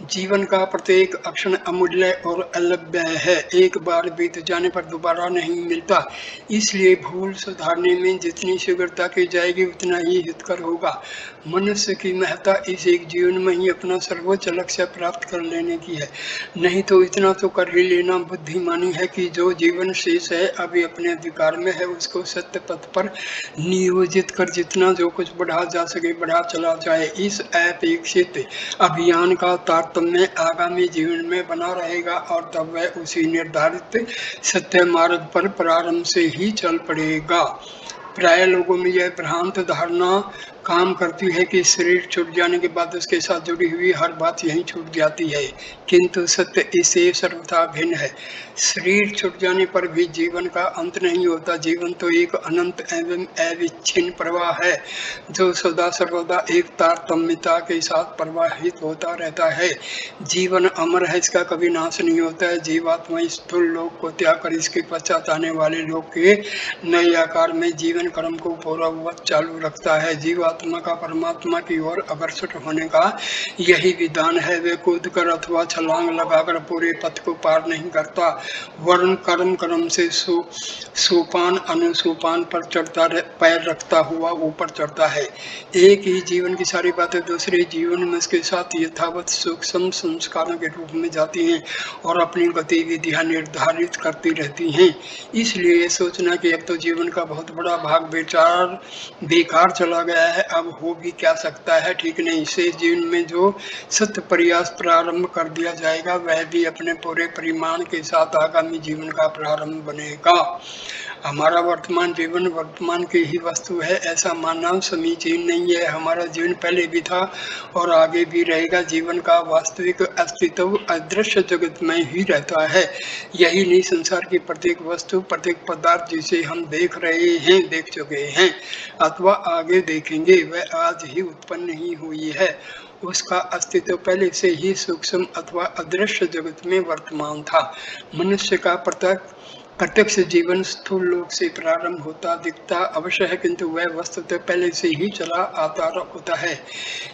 जीवन का प्रत्येक क्षण अमूल्य और अलभ्य है, एक बार बीत जाने पर दोबारा नहीं मिलता। इसलिए भूल सुधारने में जितनी शीघ्रता की जाएगी उतना ही हितकर होगा। मनुष्य की महत्ता इस एक जीवन में ही अपना सर्वोच्च लक्ष्य प्राप्त कर लेने की है। नहीं तो इतना तो कर ही लेना बुद्धिमानी है कि जो जीवन शेष है अभी अपने अधिकार में है उसको सत्य पथ पर नियोजित कर जितना जो कुछ बढ़ा जा सके बढ़ा चला जाए। इस अपेक्षित अभियान का तारतम्य आगामी जीवन में बना रहेगा और तब वह उसी निर्धारित सत्य मार्ग पर प्रारंभ से ही चल पड़ेगा। प्राय लोगों में यह भ्रांत धारणा काम करती है कि शरीर छूट जाने के बाद उसके साथ जुड़ी हुई हर बात यहीं छूट जाती है, किंतु सत्य इससे सर्वथा भिन्न है। शरीर छूट जाने पर भी जीवन का अंत नहीं होता। जीवन तो एक अनंत एवं अविच्छिन्न प्रवाह है जो सदा सर्वदा एक तारतम्यता के साथ प्रवाहित होता रहता है। जीवन अमर है, इसका कभी नाश नहीं होता है। जीवात्मा स्थूल लोक को त्याग कर इसके पश्चात आने वाले लोक के नए आकार में जीवन कर्म को पूर्ववत चालू रखता है। जीवात्मा का परमात्मा की ओर अग्रसर होने का यही विधान है। वे कूद कर अथवा छलांग लगाकर पूरे पथ को पार नहीं करता, वर्ण कर्म कर्म से सोपान अनुसोपान पर चढ़ता पैर रखता हुआ ऊपर चढ़ता है। एक ही जीवन की सारी बातें दूसरे जीवन में उसके साथ यथावत सूक्ष्म संस्कारों के रूप में जाती हैं और अपनी गतिविधियां निर्धारित करती रहती हैं। इसलिए ये सोचना कि अब तो जीवन का बहुत बड़ा भाग बेकार चला गया है, अब हो भी क्या सकता है, ठीक नहीं। शेष जीवन में जो सत्य प्रयास प्रारंभ कर दिया जाएगा वह भी अपने पूरे परिमाण के साथ आगामी जीवन का प्रारंभ बनेगा। हमारा वर्तमान जीवन वर्तमान की ही वस्तु है ऐसा मानना समीचीन नहीं है। हमारा जीवन पहले भी था और आगे भी रहेगा। जीवन का वास्तविक अस्तित्व अदृश्य जगत में ही रहता है। यही नहीं, संसार की प्रत्येक वस्तु प्रत्येक पदार्थ जिसे हम देख रहे हैं, देख चुके हैं अथवा आगे देखेंगे, वह आज ही उत्पन्न नहीं हुई है। उसका अस्तित्व पहले से ही सूक्ष्म अथवा अदृश्य जगत में वर्तमान था। मनुष्य का प्रत्यक्ष जीवन स्थूल लोक से प्रारंभ होता दिखता अवश्य है, किंतु वह वस्तुतः पहले से ही चला आता होता है।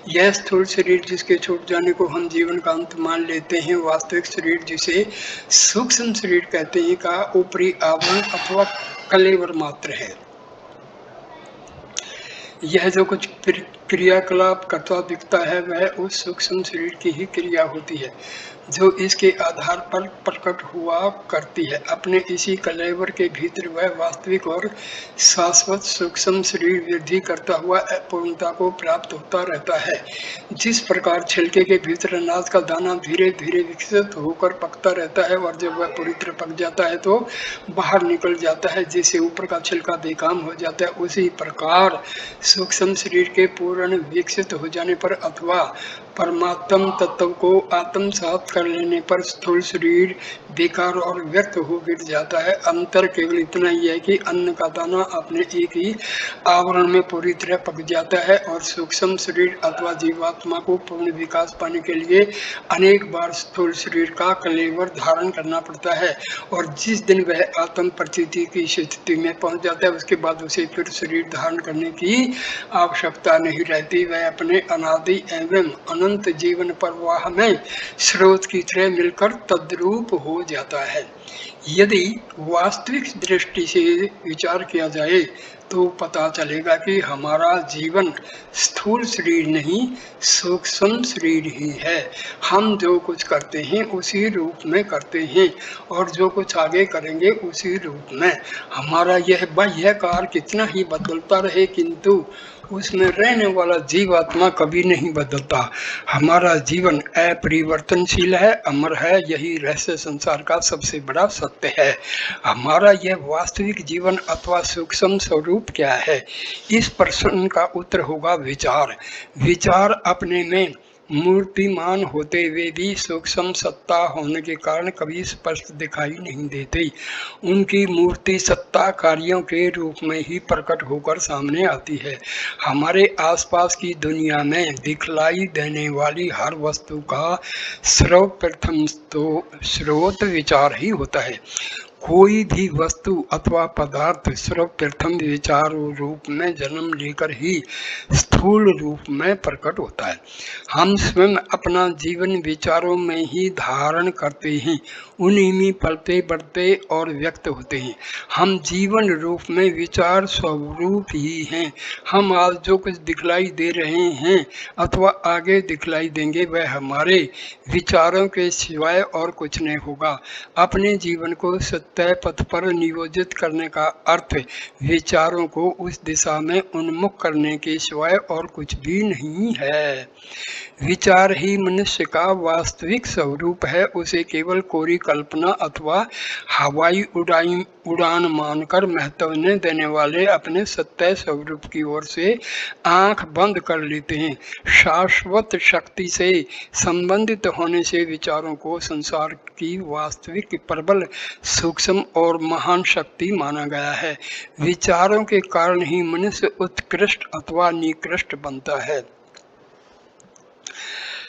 यह स्थूल शरीर जिसके छूट जाने को हम जीवन का अंत मान लेते हैं, वास्तविक शरीर जिसे सूक्ष्म शरीर कहते हैं का ऊपरी आवरण अथवा कलेवर मात्र है। यह जो कुछ क्रियाकलाप करता दिखता है वह उस सूक्ष्म शरीर की ही क्रिया होती है जो इसके आधार पर प्रकट हुआ करती है। अपने इसी कलेवर के भीतर वह वास्तविक और शाश्वत सूक्ष्म शरीर वृद्धि करता हुआ पूर्णता को प्राप्त होता रहता है। जिस प्रकार छिलके के भीतर अनाज का दाना धीरे धीरे विकसित होकर पकता रहता है और जब वह पूरी तरह पक जाता है तो बाहर निकल जाता है, जिससे ऊपर का छिलका बेकाम हो जाता है, उसी प्रकार सूक्ष्म शरीर के पूर्ण विकसित हो जाने पर अथवा परमात्म तत्व को आत्मसात कर लेने पर स्थूल शरीर बेकार और व्यर्थ हो गिर जाता है। अंतर केवल इतना ही है कि अन्न का दाना अपने एक ही आवरण में पूरी तरह पक जाता है और सूक्ष्म शरीर अथवा जीवात्मा को पूर्ण विकास पाने के लिए अनेक बार स्थूल शरीर का कलेवर धारण करना पड़ता है। और जिस दिन वह आत्म प्रतीति की स्थिति में पहुंच जाता है उसके बाद उसे फिर शरीर धारण करने की आवश्यकता नहीं रहती। वह अपने अनादि एवं अनंत जीवन प्रवाह में स्रोत की तरह मिलकर तद्रूप हो जाता है। यदि वास्तविक दृष्टि से विचार किया जाए तो पता चलेगा कि हमारा जीवन स्थूल शरीर नहीं सूक्ष्म शरीर ही है। हम जो कुछ करते हैं उसी रूप में करते हैं और जो कुछ आगे करेंगे उसी रूप में। हमारा यह बाह्य कार्य कितना ही बदलता रहे किंतु उसमें रहने वाला जीवात्मा कभी नहीं बदलता। हमारा जीवन अपरिवर्तनशील है, अमर है, यही रहस्य संसार का सबसे बड़ा सत्य है। हमारा यह वास्तविक जीवन अथवा सूक्ष्म स्वरूप क्या है? इस प्रश्न का उत्तर होगा विचार। विचार अपने में मूर्तिमान होते हुए भी सूक्ष्म सत्ता होने के कारण कभी स्पष्ट दिखाई नहीं देते। उनकी मूर्ति सत्ता कार्यों के रूप में ही प्रकट होकर सामने आती है। हमारे आसपास की दुनिया में दिखलाई देने वाली हर वस्तु का सर्वप्रथम तो स्रोत विचार ही होता है। कोई भी वस्तु अथवा पदार्थ सर्वप्रथम विचार रूप में जन्म लेकर ही स्थूल रूप में प्रकट होता है। हम स्वयं अपना जीवन विचारों में ही धारण करते हैं, उन्हीं में पलते बढ़ते और व्यक्त होते हैं। हम जीवन रूप में विचार स्वरूप ही हैं। हम आज जो कुछ दिखलाई दे रहे हैं अथवा आगे दिखलाई देंगे वह हमारे विचारों के सिवाय और कुछ नहीं होगा। अपने जीवन को सत्य पथ पर नियोजित करने का अर्थ विचारों को उस दिशा में उन्मुख करने के सिवाय और कुछ भी नहीं है। विचार ही मनुष्य का वास्तविक स्वरूप है। उसे केवल कोरी कल्पना अथवा हवाई उड़ान मानकर महत्व न देने वाले अपने सत्य स्वरूप की ओर से आंख बंद कर लेते हैं। शाश्वत शक्ति से संबंधित होने से विचारों को संसार की वास्तविक प्रबल सूक्ष्म और महान शक्ति माना गया है। विचारों के कारण ही मनुष्य उत्कृष्ट अथवा निकृष्ट बनता है।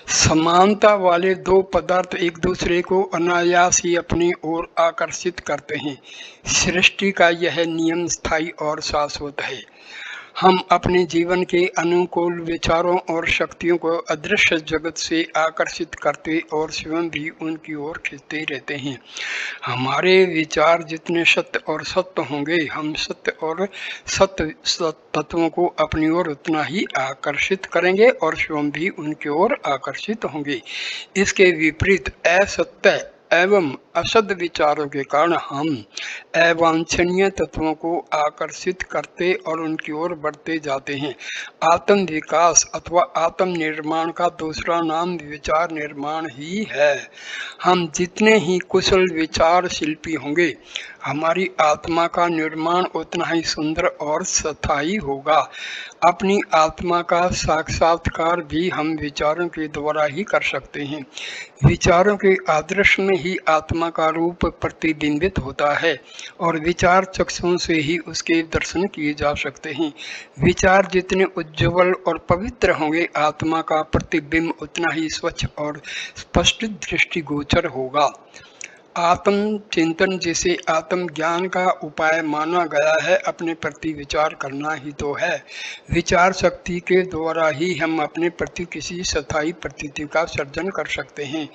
समानता वाले दो पदार्थ एक दूसरे को अनायास ही अपनी ओर आकर्षित करते हैं। सृष्टि का यह नियम स्थायी और शाश्वत है। हम अपने जीवन के अनुकूल विचारों और शक्तियों को अदृश्य जगत से आकर्षित करते और स्वयं भी उनकी ओर खींचते रहते हैं। हमारे विचार जितने सत्य और सत्य होंगे, हम सत्य और सत्य तत्वों को अपनी ओर उतना ही आकर्षित करेंगे और स्वयं भी उनकी ओर आकर्षित होंगे। इसके विपरीत असत्य एवं असद विचारों के कारण हम अवांछनीय तत्वों को आकर्षित करते और उनकी ओर बढ़ते जाते हैं। आत्म विकास अथवा आत्म निर्माण का दूसरा नाम विचार निर्माण ही है। हम जितने ही कुशल विचार शिल्पी होंगे, हमारी आत्मा का निर्माण उतना ही सुंदर और स्थायी होगा। अपनी आत्मा का साक्षात्कार भी हम विचारों के द्वारा ही कर सकते हैं। विचारों के आदर्श में ही आत्मा का रूप प्रतिबिंबित होता है और विचार चक्षुओं से ही उसके दर्शन किए जा सकते हैं। विचार जितने उज्ज्वल और पवित्र होंगे, आत्मा का प्रतिबिंब उतना ही स्वच्छ और स्पष्ट दृष्टिगोचर होगा। आत्म चिंतन जिसे आत्मज्ञान का उपाय माना गया है, अपने प्रति विचार करना ही तो है। विचार शक्ति के द्वारा ही हम अपने प्रति किसी स्थायी प्रतीति का सर्जन कर सकते हैं।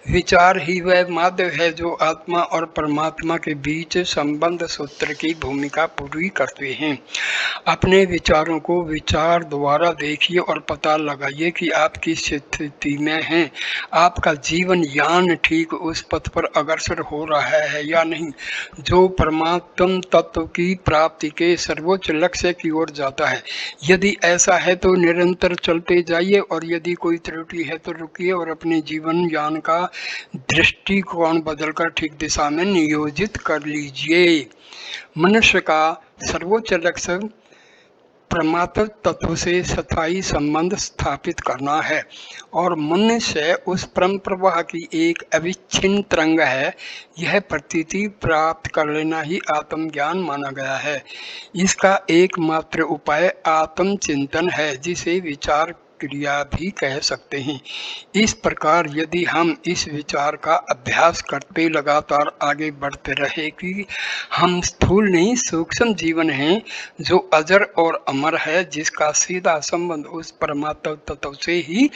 विचार ही वह माध्यम है जो आत्मा और परमात्मा के बीच संबंध सूत्र की भूमिका पूरी करते हैं। अपने विचारों को विचार द्वारा देखिए और पता लगाइए कि आप किस स्थिति में हैं। आपका जीवन यान ठीक उस पथ पर अग्रसर हो रहा है या नहीं, जो परमात्म तत्व की प्राप्ति के सर्वोच्च लक्ष्य की ओर जाता है। यदि ऐसा है तो निरंतर चलते जाइए और यदि कोई त्रुटि है तो रुकिए और अपने जीवन यान का दृष्टिकोण बदलकर ठीक दिशा में नियोजित कर लीजिए। मनुष्य का सर्वोच्च लक्ष्य परमात्म तत्व से स्थायी संबंध स्थापित करना है और मनुष्य उस परम प्रवाह की एक अविच्छिन्न तरंग है। यह प्रतीति प्राप्त कर लेना ही आत्मज्ञान माना गया है। इसका एकमात्र उपाय आत्मचिंतन है, जिसे विचार क्रिया भी कह सकते हैं। इस प्रकार यदि हम इस विचार का अभ्यास करते लगातार आगे बढ़ते रहे कि हम स्थूल नहीं सूक्ष्म जीवन हैं जो अजर और अमर है, जिसका सीधा संबंध उस परमात्मा तत्व से ही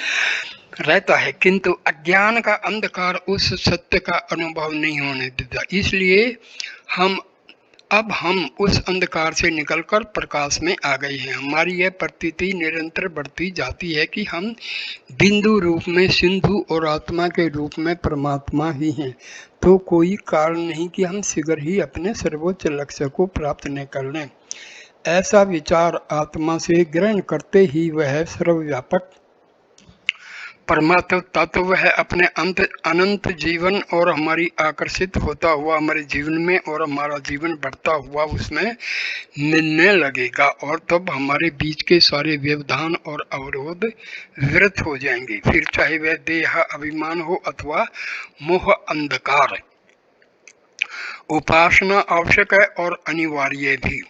रहता है, किंतु अज्ञान का अंधकार उस सत्य का अनुभव नहीं होने देता। इसलिए अब हम उस अंधकार से निकलकर प्रकाश में आ गए हैं। हमारी यह प्रतीति निरंतर बढ़ती जाती है कि हम बिंदु रूप में सिंधु और आत्मा के रूप में परमात्मा ही हैं। तो कोई कारण नहीं कि हम शीघ्र ही अपने सर्वोच्च लक्ष्य को प्राप्त न कर लें। ऐसा विचार आत्मा से ग्रहण करते ही वह सर्वव्यापक परमात्मा तत्व है अपने अनंत जीवन और हमारी आकर्षित होता हुआ हमारे जीवन में, और हमारा जीवन बढ़ता हुआ उसमें मिलने लगेगा, और तब हमारे बीच के सारे व्यवधान और अवरोध विरत हो जाएंगे, फिर चाहे वह देह अभिमान हो अथवा मोह अंधकार। उपासना आवश्यक है और अनिवार्य भी।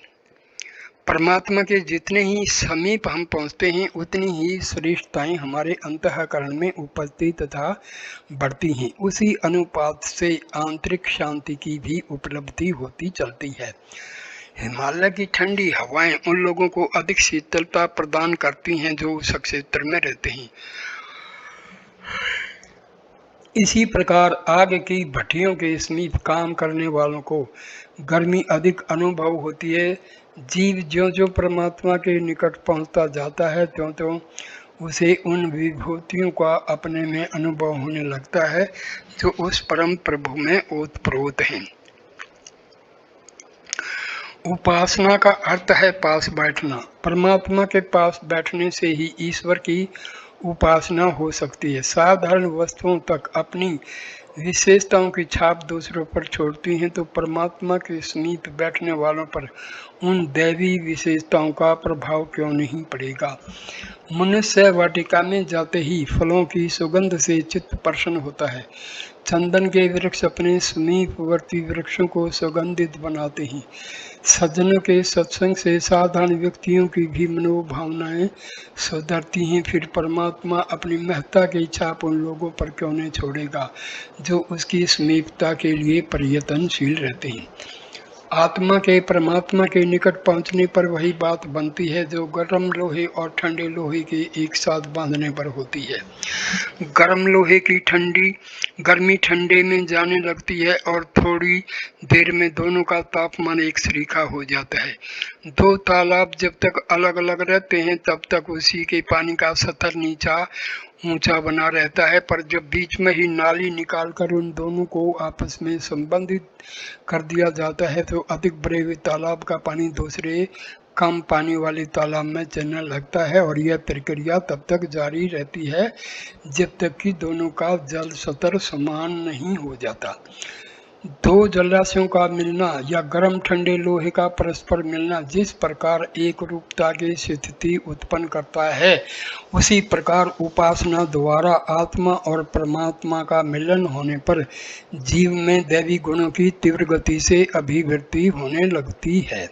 परमात्मा के जितने ही समीप हम पहुँचते हैं उतनी ही श्रेष्ठताएं हमारे अंतःकरण में उपजती तथा बढ़ती हैं। उसी अनुपात से आंतरिक शांति की भी उपलब्धि होती चलती है। हिमालय की ठंडी हवाएं उन लोगों को अधिक शीतलता प्रदान करती हैं जो उस क्षेत्र में रहते हैं। इसी प्रकार आग की भट्टियों के समीप काम करने वालों को गर्मी अधिक अनुभव होती है। जीव ज्यों ज्यों परमात्मा के निकट पहुंचता जाता है त्यों त्यों उसे उन विभूतियों का अपने में अनुभव होने लगता है जो उस परम प्रभु में ओतप्रोत हैं। उपासना का अर्थ है पास बैठना। परमात्मा के पास बैठने से ही ईश्वर की उपासना हो सकती है। साधारण वस्तुओं तक अपनी विशेषताओं की छाप दूसरों पर छोड़ती हैं तो परमात्मा के समीप बैठने वालों पर उन दैवी विशेषताओं का प्रभाव क्यों नहीं पड़ेगा। मनुष्य वाटिका में जाते ही फलों की सुगंध से चित्त प्रसन्न होता है। चंदन के वृक्ष अपने समीपवर्ती वृक्षों को सुगंधित बनाते हैं। सज्जनों के सत्संग से साधारण व्यक्तियों की भी मनोभावनाएं सुधरती हैं। फिर परमात्मा अपनी महत्ता की छाप उन लोगों पर क्यों नहीं छोड़ेगा जो उसकी समीपता के लिए प्रयत्नशील रहते हैं। आत्मा के परमात्मा के निकट पहुंचने पर वही बात बनती है जो गर्म लोहे और ठंडे लोहे के एक साथ बांधने पर होती है। गर्म लोहे की गर्मी ठंडे में जाने लगती है और थोड़ी देर में दोनों का तापमान एक सरीखा हो जाता है। दो तालाब जब तक अलग अलग रहते हैं तब तक उसी के पानी का सतह ऊंचा बना रहता है, पर जब बीच में ही नाली निकालकर उन दोनों को आपस में संबंधित कर दिया जाता है तो अधिक बड़े हुए तालाब का पानी दूसरे कम पानी वाले तालाब में चलने लगता है, और यह प्रक्रिया तब तक जारी रहती है जब तक कि दोनों का जल स्तर समान नहीं हो जाता। दो जलाशयों का मिलना या गर्म ठंडे लोहे का परस्पर मिलना जिस प्रकार एक रूपता की स्थिति उत्पन्न करता है, उसी प्रकार उपासना द्वारा आत्मा और परमात्मा का मिलन होने पर जीव में दैवी गुणों की तीव्र गति से अभिवृद्धि होने लगती है।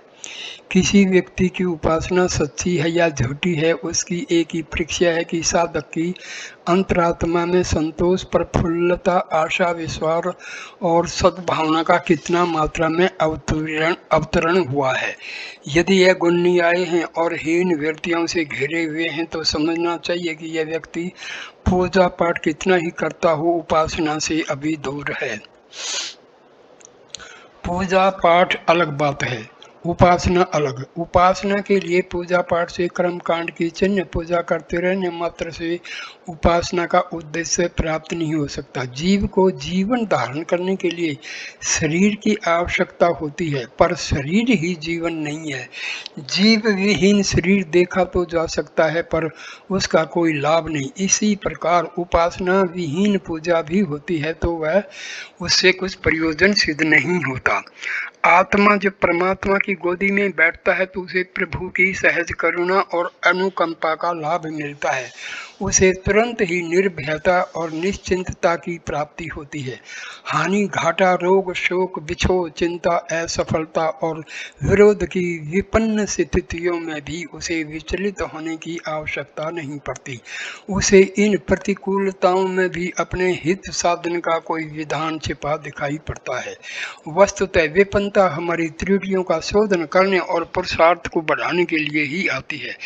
किसी व्यक्ति की उपासना सच्ची है या झूठी है उसकी एक ही परीक्षा है कि साधक की अंतरात्मा में संतोष, प्रफुल्लता, आशा, विश्वास और सद्भावना का कितना मात्रा में अवतरण हुआ है। यदि यह गुण नहीं आए हैं और हीन वृत्तियों से घिरे हुए हैं तो समझना चाहिए कि यह व्यक्ति पूजा पाठ कितना ही करता हो उपासना से अभी दूर है। पूजा पाठ अलग बात है, उपासना अलग। उपासना के लिए पूजा पाठ से कर्म कांड की चिन्ह पूजा करते रहने मात्र से उपासना का उद्देश्य प्राप्त नहीं हो सकता। जीव को जीवन धारण करने के लिए शरीर की आवश्यकता होती है, पर शरीर ही जीवन नहीं है। जीव विहीन शरीर देखा तो जा सकता है पर उसका कोई लाभ नहीं। इसी प्रकार उपासना विहीन पूजा भी होती है तो वह उससे कुछ प्रयोजन सिद्ध नहीं होता। आत्मा जब परमात्मा की गोदी में बैठता है तो उसे प्रभु की सहज करुणा और अनुकंपा का लाभ मिलता है। उसे तुरंत ही निर्भयता और निश्चिंतता की प्राप्ति होती है। हानि, घाटा, रोग, शोक, बिछोह, चिंता, असफलता और विरोध की विपन्न स्थितियों में भी उसे विचलित होने की आवश्यकता नहीं पड़ती। उसे इन प्रतिकूलताओं में भी अपने हित साधन का कोई विधान छिपा दिखाई पड़ता है। वस्तुतः विपन्नता हमारी त्रुटियों का शोधन करने और पुरुषार्थ को बढ़ाने के लिए ही आती है।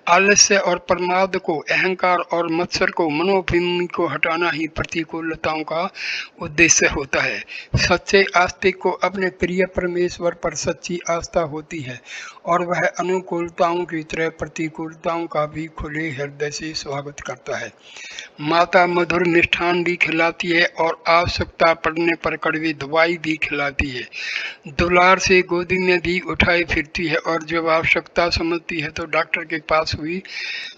आलस्य और प्रमाद को, अहंकार और मत्सर को, मनोभिमि को हटाना ही प्रतिकूलताओं का उद्देश्य होता है। सच्चे आस्तिक को अपने प्रिय परमेश्वर पर सच्ची आस्था होती है और वह अनुकूलताओं की तरह प्रतिकूलताओं का भी खुले हृदय से स्वागत करता है। माता मधुर मिष्ठान भी खिलाती है और आवश्यकता पड़ने पर कड़वी दवाई भी खिलाती है। दुलार से गोदी में भी उठाई फिरती है और जब आवश्यकता समझती है तो डॉक्टर के पास हुई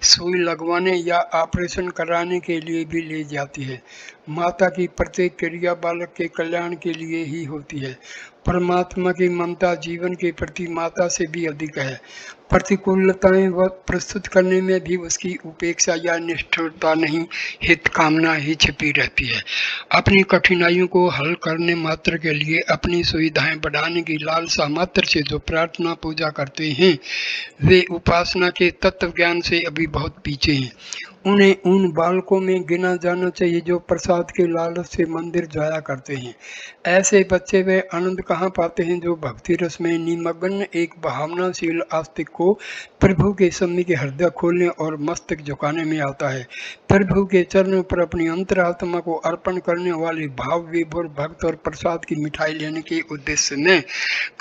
सुई लगवाने या ऑपरेशन कराने के लिए भी ले जाती है। माता की प्रत्येक क्रिया बालक के कल्याण के लिए ही होती है। परमात्मा की ममता जीवन के प्रति माता से भी अधिक है। प्रतिकूलताएं वह प्रस्तुत करने में भी उसकी उपेक्षा या निष्ठुरता नहीं, हित कामना ही छिपी रहती है। अपनी कठिनाइयों को हल करने मात्र के लिए, अपनी सुविधाएं बढ़ाने की लालसा मात्र से जो प्रार्थना पूजा करते हैं, वे उपासना के तत्व ज्ञान से अभी बहुत पीछे हैं। उन्हें उन बालकों में गिना जाना चाहिए जो प्रसाद के लालच से मंदिर जाया करते हैं। ऐसे बच्चे वे आनंद कहाँ पाते हैं जो भक्ति रस में निमग्न एक भावनाशील आस्तिक को प्रभु के सम्मुख हृदय खोलने और मस्तक झुकाने में आता है। प्रभु के चरणों पर अपनी अंतरात्मा को अर्पण करने वाले भाव विभोर भक्त और प्रसाद की मिठाई लेने के उद्देश्य में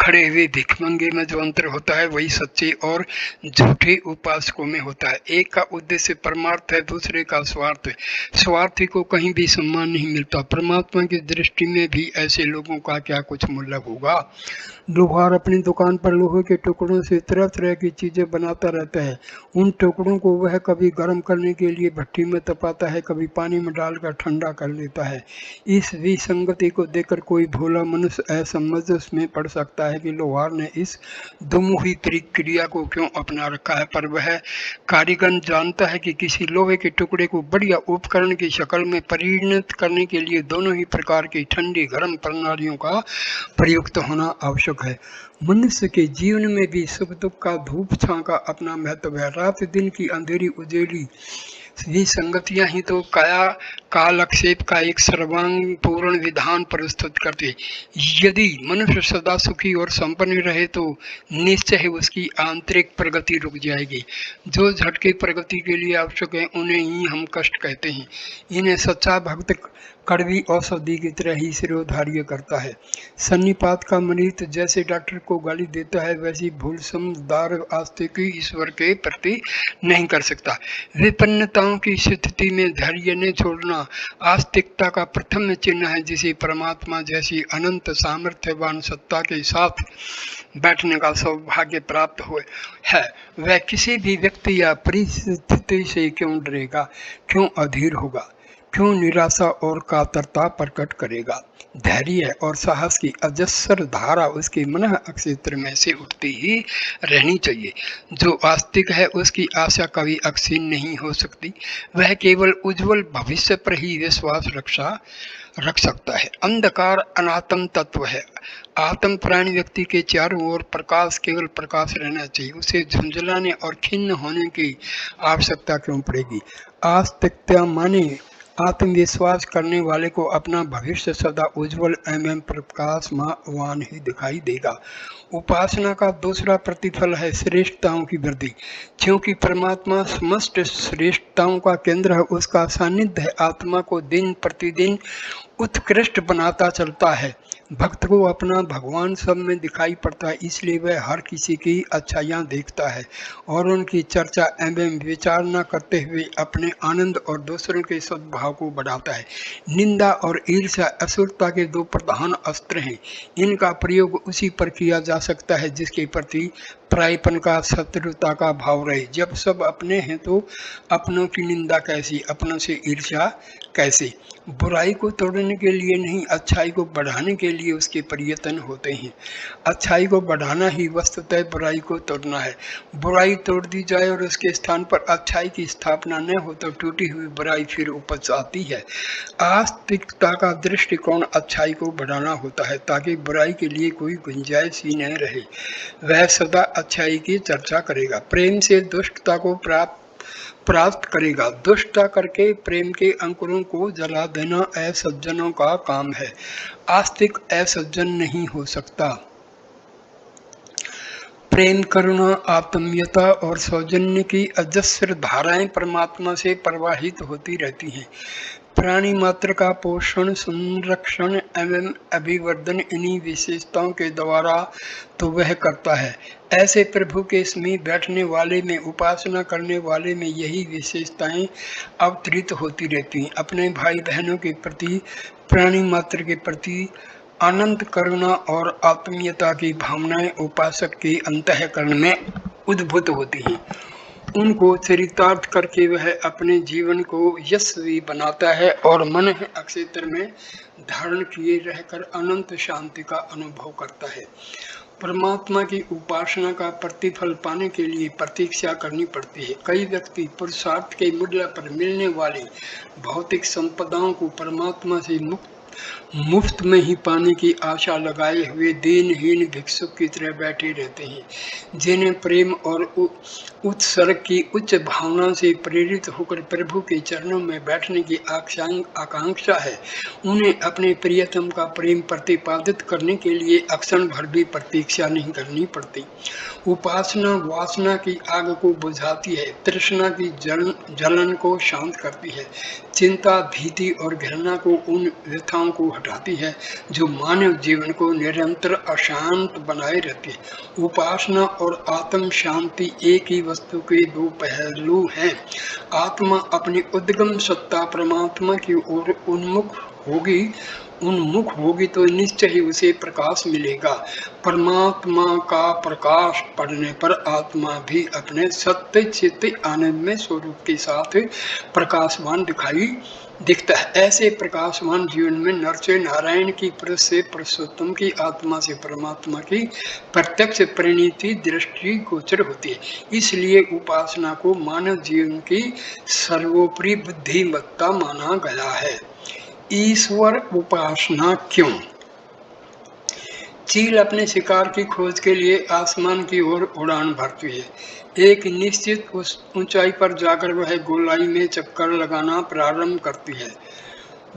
खड़े हुए भिखमंगे में जो अंतर होता है, वही सच्चे और झूठे उपासकों में होता है। एक का उद्देश्य परमार्थ है, दूसरे का स्वार्थ है। स्वार्थी को कहीं भी सम्मान नहीं मिलता। परमात्मा की दृष्टि में भी ऐसे लोगों का क्या कुछ मूल्य होगा। लोहार अपनी दुकान पर लोहे के टुकड़ों से तरह तरह की चीजें बनाता रहता है। उन टुकड़ों को वह कभी गर्म करने के लिए भट्टी में तपाता है, कभी पानी में डालकर ठंडा कर लेता है। इस विसंगति को देखकर कोई भोला मनुष्य असमंजस में पड़ सकता है कि लोहार ने इस दुमुखी प्रक्रिया को क्यों अपना रखा है, पर वह कारीगर जानता है कि किसी लोहे के टुकड़े को बढ़िया उपकरण की शक्ल में परिणत करने के लिए दोनों ही प्रकार की ठंडी गर्म प्रणालियों का प्रयुक्त होना आवश्यक है। मनुष्य के जीवन में भी सुख दुख का धूप छां का अपना महत्व है। रात दिन की अंधेरी उजेली विसंगतियां ही तो काया कालक्षेप का एक सर्वांग पूर्ण विधान प्रस्तुत करते। यदि मनुष्य सदा सुखी और संपन्न रहे तो निश्चय उसकी आंतरिक प्रगति रुक जाएगी। जो झटके प्रगति के लिए आवश्यक है उन्हें ही हम कष्ट कहते हैं। इन्हें सच्चा भक्त कड़वी औषधि की तरह ही सिरोधार्य करता है। सन्निपात का मरीज जैसे डॉक्टर को गाली देता है, वैसी भूल समझदार आस्तिक ईश्वर के प्रति नहीं कर सकता। विपन्नताओं की स्थिति में धैर्य न छोड़ना आस्तिकता का प्रथम चिन्ह है, जिसे परमात्मा जैसी अनंत सामर्थ्यवान सत्ता के साथ बैठने का सौभाग्य प्राप्त हुए है। वह किसी भी व्यक्ति या परिस्थिति से क्यों डरेगा, क्यों अधीर होगा, क्यों निराशा और कातरता प्रकट करेगा। धैर्य और साहस की अजस्र धारा उसके मन क्षेत्र में से उठती ही रहनी चाहिए। जो आस्तिक है उसकी आशा कभी अक्षीण नहीं हो सकती। वह केवल उज्जवल भविष्य पर ही विश्वास रख सकता है। अंधकार अनात्म तत्व है। आत्म प्राणी व्यक्ति के चारों ओर प्रकाश, केवल प्रकाश रहना चाहिए। उसे झुंझलाने और खिन्न होने की आवश्यकता क्यों पड़ेगी। आस्तिकता माने आत्मविश्वास करने वाले को अपना भविष्य सदा उज्जवल एवं प्रकाशमान ही दिखाई देगा। उपासना का दूसरा प्रतिफल है श्रेष्ठताओं की वृद्धि। क्योंकि परमात्मा समस्त श्रेष्ठताओं का केंद्र है, उसका सानिध्य आत्मा को दिन प्रतिदिन उत्कृष्ट बनाता चलता है। भक्त को अपना भगवान सब में दिखाई पड़ता है, इसलिए वह हर किसी की अच्छाइयाँ देखता है और उनकी चर्चा एवं विचार न करते हुए अपने आनंद और दूसरों के सद्भाव को बढ़ाता है। निंदा और ईर्ष्या असुरता के दो प्रधान अस्त्र हैं। इनका प्रयोग उसी पर किया जा सकता है जिसके प्रति परायपन का, शत्रुता का भाव रहे। जब सब अपने हैं तो अपनों की निंदा कैसी, अपनों से ईर्ष्या कैसे। बुराई को तोड़ने के लिए नहीं, अच्छाई को बढ़ाने के लिए उसके प्रयत्न होते हैं। अच्छाई को बढ़ाना ही वस्तुतः बुराई को तोड़ना है। बुराई तोड़ दी जाए और उसके स्थान पर अच्छाई की स्थापना न हो तो टूटी हुई बुराई फिर उपज आती है। आस्तिकता का दृष्टिकोण अच्छाई को बढ़ाना होता है ताकि बुराई के लिए कोई गुंजाइश ही न रहे। वह सदा अच्छाई की चर्चा करेगा, प्रेम से दुष्टता को प्राप्त करेगा। दुष्टता करके प्रेम के अंकुरों को जला देना असज्जनों का काम है। आस्तिक असज्जन नहीं हो सकता। प्रेम, करुणा, आत्मीयता और सौजन्य की अजस्र धाराएं परमात्मा से प्रवाहित होती रहती हैं। प्राणी मात्र का पोषण, संरक्षण एवं अभिवर्धन इन्हीं विशेषताओं के द्वारा तो वह करता है। ऐसे प्रभु के समीप बैठने वाले में, उपासना करने वाले में यही विशेषताएं अवतरित होती रहती हैं। अपने भाई बहनों के प्रति, प्राणी मात्र के प्रति अनंत करुणा और आत्मीयता की भावनाएं उपासक के अंतःकरण में उद्भूत होती हैं। उनको चरितार्थ करके वह अपने जीवन को यशस्वी बनाता है और मन अक्षेत्र में धारण किए रहकर अनंत शांति का अनुभव करता है। परमात्मा की उपासना का प्रतिफल पाने के लिए प्रतीक्षा करनी पड़ती है। कई व्यक्ति पुरुषार्थ के मूल्य पर मिलने वाली भौतिक संपदाओं को परमात्मा से मुफ्त में ही पाने की आशा लगाए हुए दीनहीन भिक्षुक की तरह बैठे रहते हैं। जिन्हें प्रेम और उत्सर्ग की उच्च भावना से प्रेरित होकर प्रभु के चरणों में बैठने की आकांक्षा है, उन्हें अपने प्रियतम का प्रेम प्रतिपादित करने के लिए अक्षण भर भी प्रतीक्षा नहीं करनी पड़ती। उपासना वासना की आग को बुझाती है, तृष्णा की जलन को शांत करती है, चिंता भीति और घृणा को उन व्यथाओं को हटाती है जो मानव जीवन को निरंतर अशांत बनाए रहती है। उपासना और आत्म शांति एक ही वस्तु के दो पहलू हैं। आत्मा अपनी उद्गम सत्ता परमात्मा की ओर उन्मुख होगी तो निश्चय ही उसे प्रकाश मिलेगा। परमात्मा का प्रकाश पड़ने पर आत्मा भी अपने सत्य चित्त आनंद में स्वरूप के साथ प्रकाशवान दिखता है। ऐसे प्रकाशवान जीवन में नर से नारायण की, पुरुष से पुरुषोत्तम की, आत्मा से परमात्मा की प्रत्यक्ष परिणति दृष्टि गोचर होती है। इसलिए उपासना को मानव जीवन की सर्वोपरि बुद्धिमत्ता माना गया है। ईश्वर उपासना क्यों? चील अपने शिकार की खोज के लिए आसमान की ओर उड़ान भरती है। एक निश्चित ऊंचाई पर जाकर वह गोलाई में चक्कर लगाना प्रारंभ करती है।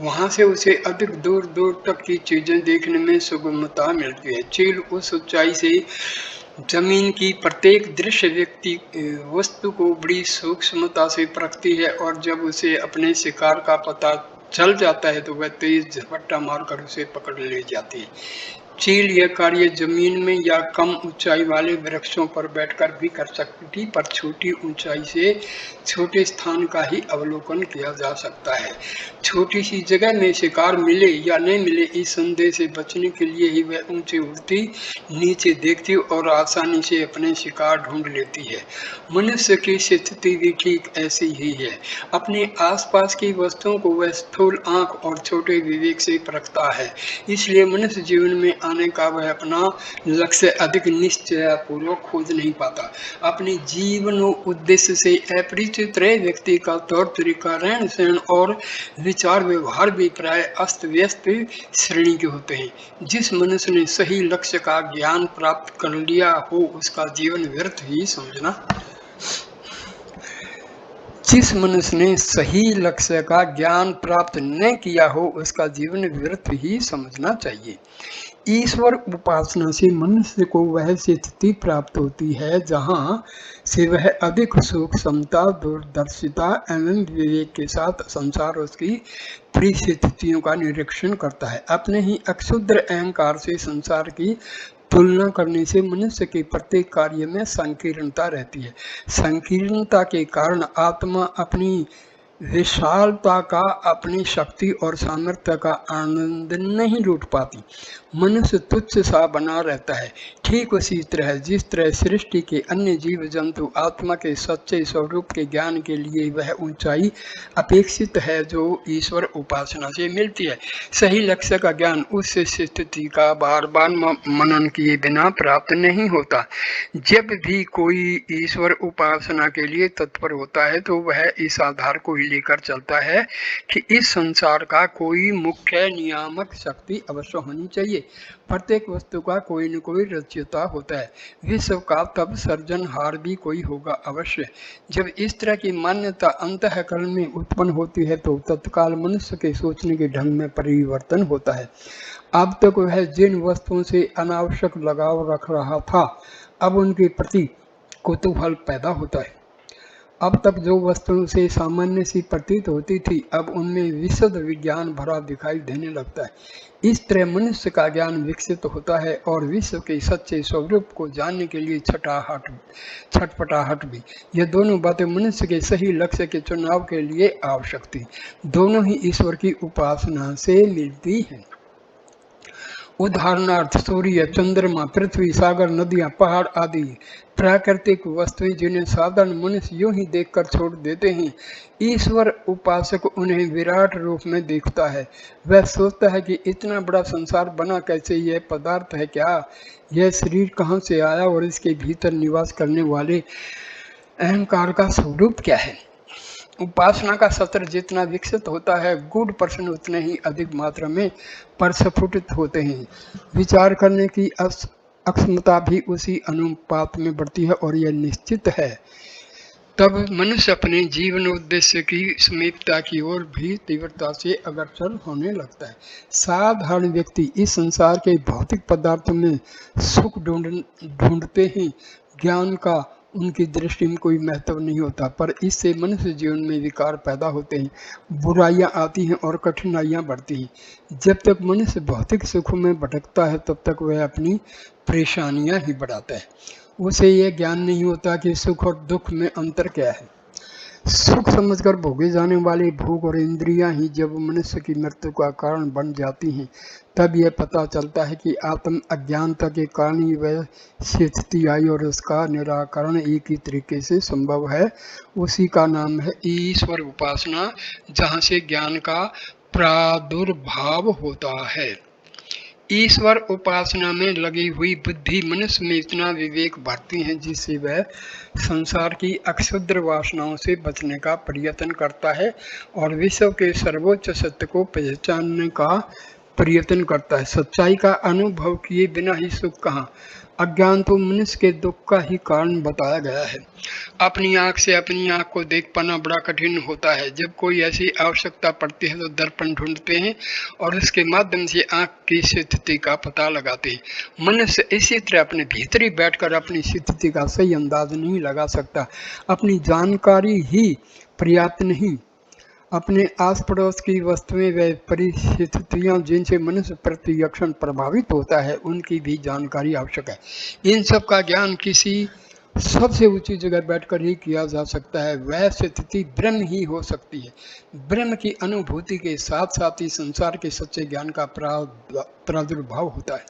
वहां से उसे अधिक दूर दूर तक की चीजें देखने में सुगमता मिलती है। चील उस ऊंचाई से जमीन की प्रत्येक दृश्य वस्तु को बड़ी सूक्ष्मता से परखती है और जब उसे अपने शिकार का पता चल जाता है तो वह तेज झपट्टा मारकर उसे पकड़ ले जाती है। चील यह कार्य जमीन में या कम ऊंचाई वाले वृक्षों पर बैठकर भी कर सकती थी, पर छोटी ऊंचाई से छोटे स्थान का ही अवलोकन किया जा सकता है। छोटी सी जगह में शिकार मिले या नहीं मिले, इस संदेह से बचने के लिए ही वह ऊंचे उड़ती, नीचे देखती और आसानी से अपने शिकार ढूंढ लेती है। मनुष्य की स्थिति भी ठीक ऐसी ही है। अपने आसपास की वस्तुओं को वह स्थूल आंख और छोटे विवेक से परखता है। इसलिए मनुष्य जीवन में आने का वह अपना लक्ष्य अधिक निश्चय पूर्वक खोज नहीं पाता। अपने जीवन उद्देश्य से अपरिचित रहे व्यक्ति का तौर तरीका, रहन सहन और विचार व्यवहार भी प्राय अस्त व्यस्त श्रेणी के होते हैं। जिस मनुष्य ने सही लक्ष्य का ज्ञान प्राप्त कर लिया हो उसका जीवन व्यर्थ ही समझना जिस मनुष्य ने सही लक्ष्य का ज्ञान प्राप्त न किया हो उसका जीवन व्यर्थ ही समझना चाहिए। ईश्वर उपासना से मनुष्य को वह स्थिति प्राप्त होती है जहाँ से वह अधिक सूक्ष्मता, दूरदर्शिता एवं विवेक के साथ संसार उसकी परिस्थितियों का निरीक्षण करता है। अपने ही अक्षुद्र अहंकार से संसार की तुलना करने से मनुष्य के प्रत्येक कार्य में संकीर्णता रहती है। संकीर्णता के कारण आत्मा अपनी विशालता का, अपनी शक्ति और सामर्थ्य का आनंद नहीं लूट पाती। मनुष्य तुच्छ सा बना रहता है। ठीक उसी तरह जिस तरह सृष्टि के अन्य जीव जंतु आत्मा के सच्चे स्वरूप के ज्ञान के लिए वह ऊंचाई अपेक्षित है जो ईश्वर उपासना से मिलती है। सही लक्ष्य का ज्ञान उस स्थिति का बार बार मनन किए बिना प्राप्त नहीं होता। जब भी कोई ईश्वर उपासना के लिए तत्पर होता है तो वह इस आधार को लेकर चलता है कि इस संसार का कोई मुख्य नियामक शक्ति अवश्य होनी चाहिए। प्रत्येक वस्तु का कोई न कोई रचयिता होता है। विश्व का तब सृजनहार भी कोई होगा अवश्य। जब इस तरह की मान्यता अंतःकरण में उत्पन्न होती है तो तत्काल मनुष्य के सोचने के ढंग में परिवर्तन होता है। अब तक वह जिन वस्तुओं से अनावश्यक लगाव रख रहा था अब उनके प्रति कौतूहल पैदा होता है। अब तक जो वस्तुओं से सामान्य सी प्रतीत होती थी अब उनमें विशद विज्ञान भरा दिखाई देने लगता है। इस तरह मनुष्य का ज्ञान विकसित होता है और विश्व के सच्चे स्वरूप को जानने के लिए छटपटाहट भी। ये दोनों बातें मनुष्य के सही लक्ष्य के चुनाव के लिए आवश्यक थी। दोनों ही ईश्वर की उपासना से मिलती हैं। उदाहरणार्थ सूर्य, चंद्रमा, पृथ्वी, सागर, नदियां, पहाड़ आदि प्राकृतिक वस्तुएं जिन्हें साधारण मनुष्य यूं ही देखकर छोड़ देते हैं, ईश्वर उपासक उन्हें विराट रूप में देखता है। वह सोचता है कि इतना बड़ा संसार बना कैसे, यह पदार्थ है क्या, यह शरीर कहाँ से आया और इसके भीतर निवास करने वाले अहंकार का स्वरूप क्या है। उपासना का सत्र जितना विकसित होता है, गूढ़ प्रश्न उतने ही अधिक मात्रा में प्रस्फुटित होते हैं। विचार करने की अक्षमता भी उसी अनुपात में बढ़ती है और यह निश्चित है तब मनुष्य अपने जीवन उद्देश्य की समीपता की ओर भी तीव्रता से अग्रसर होने लगता है। साधारण व्यक्ति इस संसार के भौतिक पदार्थों में सुख ढूंढते हैं। ज्ञान का उनकी दृष्टि में कोई महत्व नहीं होता, पर इससे मनुष्य जीवन में विकार पैदा होते हैं, बुराइयां आती हैं और कठिनाइयां बढ़ती हैं। जब तक मनुष्य भौतिक सुखों में भटकता है तब तक वह अपनी परेशानियां ही बढ़ाता है। उसे यह ज्ञान नहीं होता कि सुख और दुख में अंतर क्या है। सुख समझकर भोगे जाने वाले भोग और इंद्रियां ही जब मनुष्य की मृत्यु का कारण बन जाती हैं, तब यह पता चलता है कि आत्म अज्ञानता के कारण ही वह स्थिति आई और उसका निराकरण एक ही तरीके से संभव है। उसी का नाम है ईश्वर उपासना, जहाँ से ज्ञान का प्रादुर्भाव होता है। ईश्वर उपासना में लगी हुई बुद्धि मनुष्य में इतना विवेक भरती है जिससे वह संसार की अक्षुद्र वासनाओं से बचने का प्रयत्न करता है और विश्व के सर्वोच्च सत्य को पहचानने का प्रयत्न करता है। सच्चाई का अनुभव किए बिना ही सुख कहाँ। अज्ञान तो मनुष्य के दुख का ही कारण बताया गया है। अपनी आंख से अपनी आंख को देख पाना बड़ा कठिन होता है। जब कोई ऐसी आवश्यकता पड़ती है तो दर्पण ढूंढते हैं और उसके माध्यम से आंख की स्थिति का पता लगाते हैं। मनुष्य इसी तरह अपने भीतर ही बैठकर अपनी स्थिति का सही अंदाज नहीं लगा सकता। अपनी जानकारी ही पर्याप्त नहीं, अपने आस पड़ोस की वस्तुएं व परिस्थितियां जिनसे मनुष्य प्रतिक्षण प्रभावित होता है, उनकी भी जानकारी आवश्यक है। इन सब का ज्ञान किसी सबसे ऊंची जगह बैठकर ही किया जा सकता है। वह स्थिति ब्रह्म ही हो सकती है। ब्रह्म की अनुभूति के साथ साथ ही संसार के सच्चे ज्ञान का प्रादुर्भाव होता है।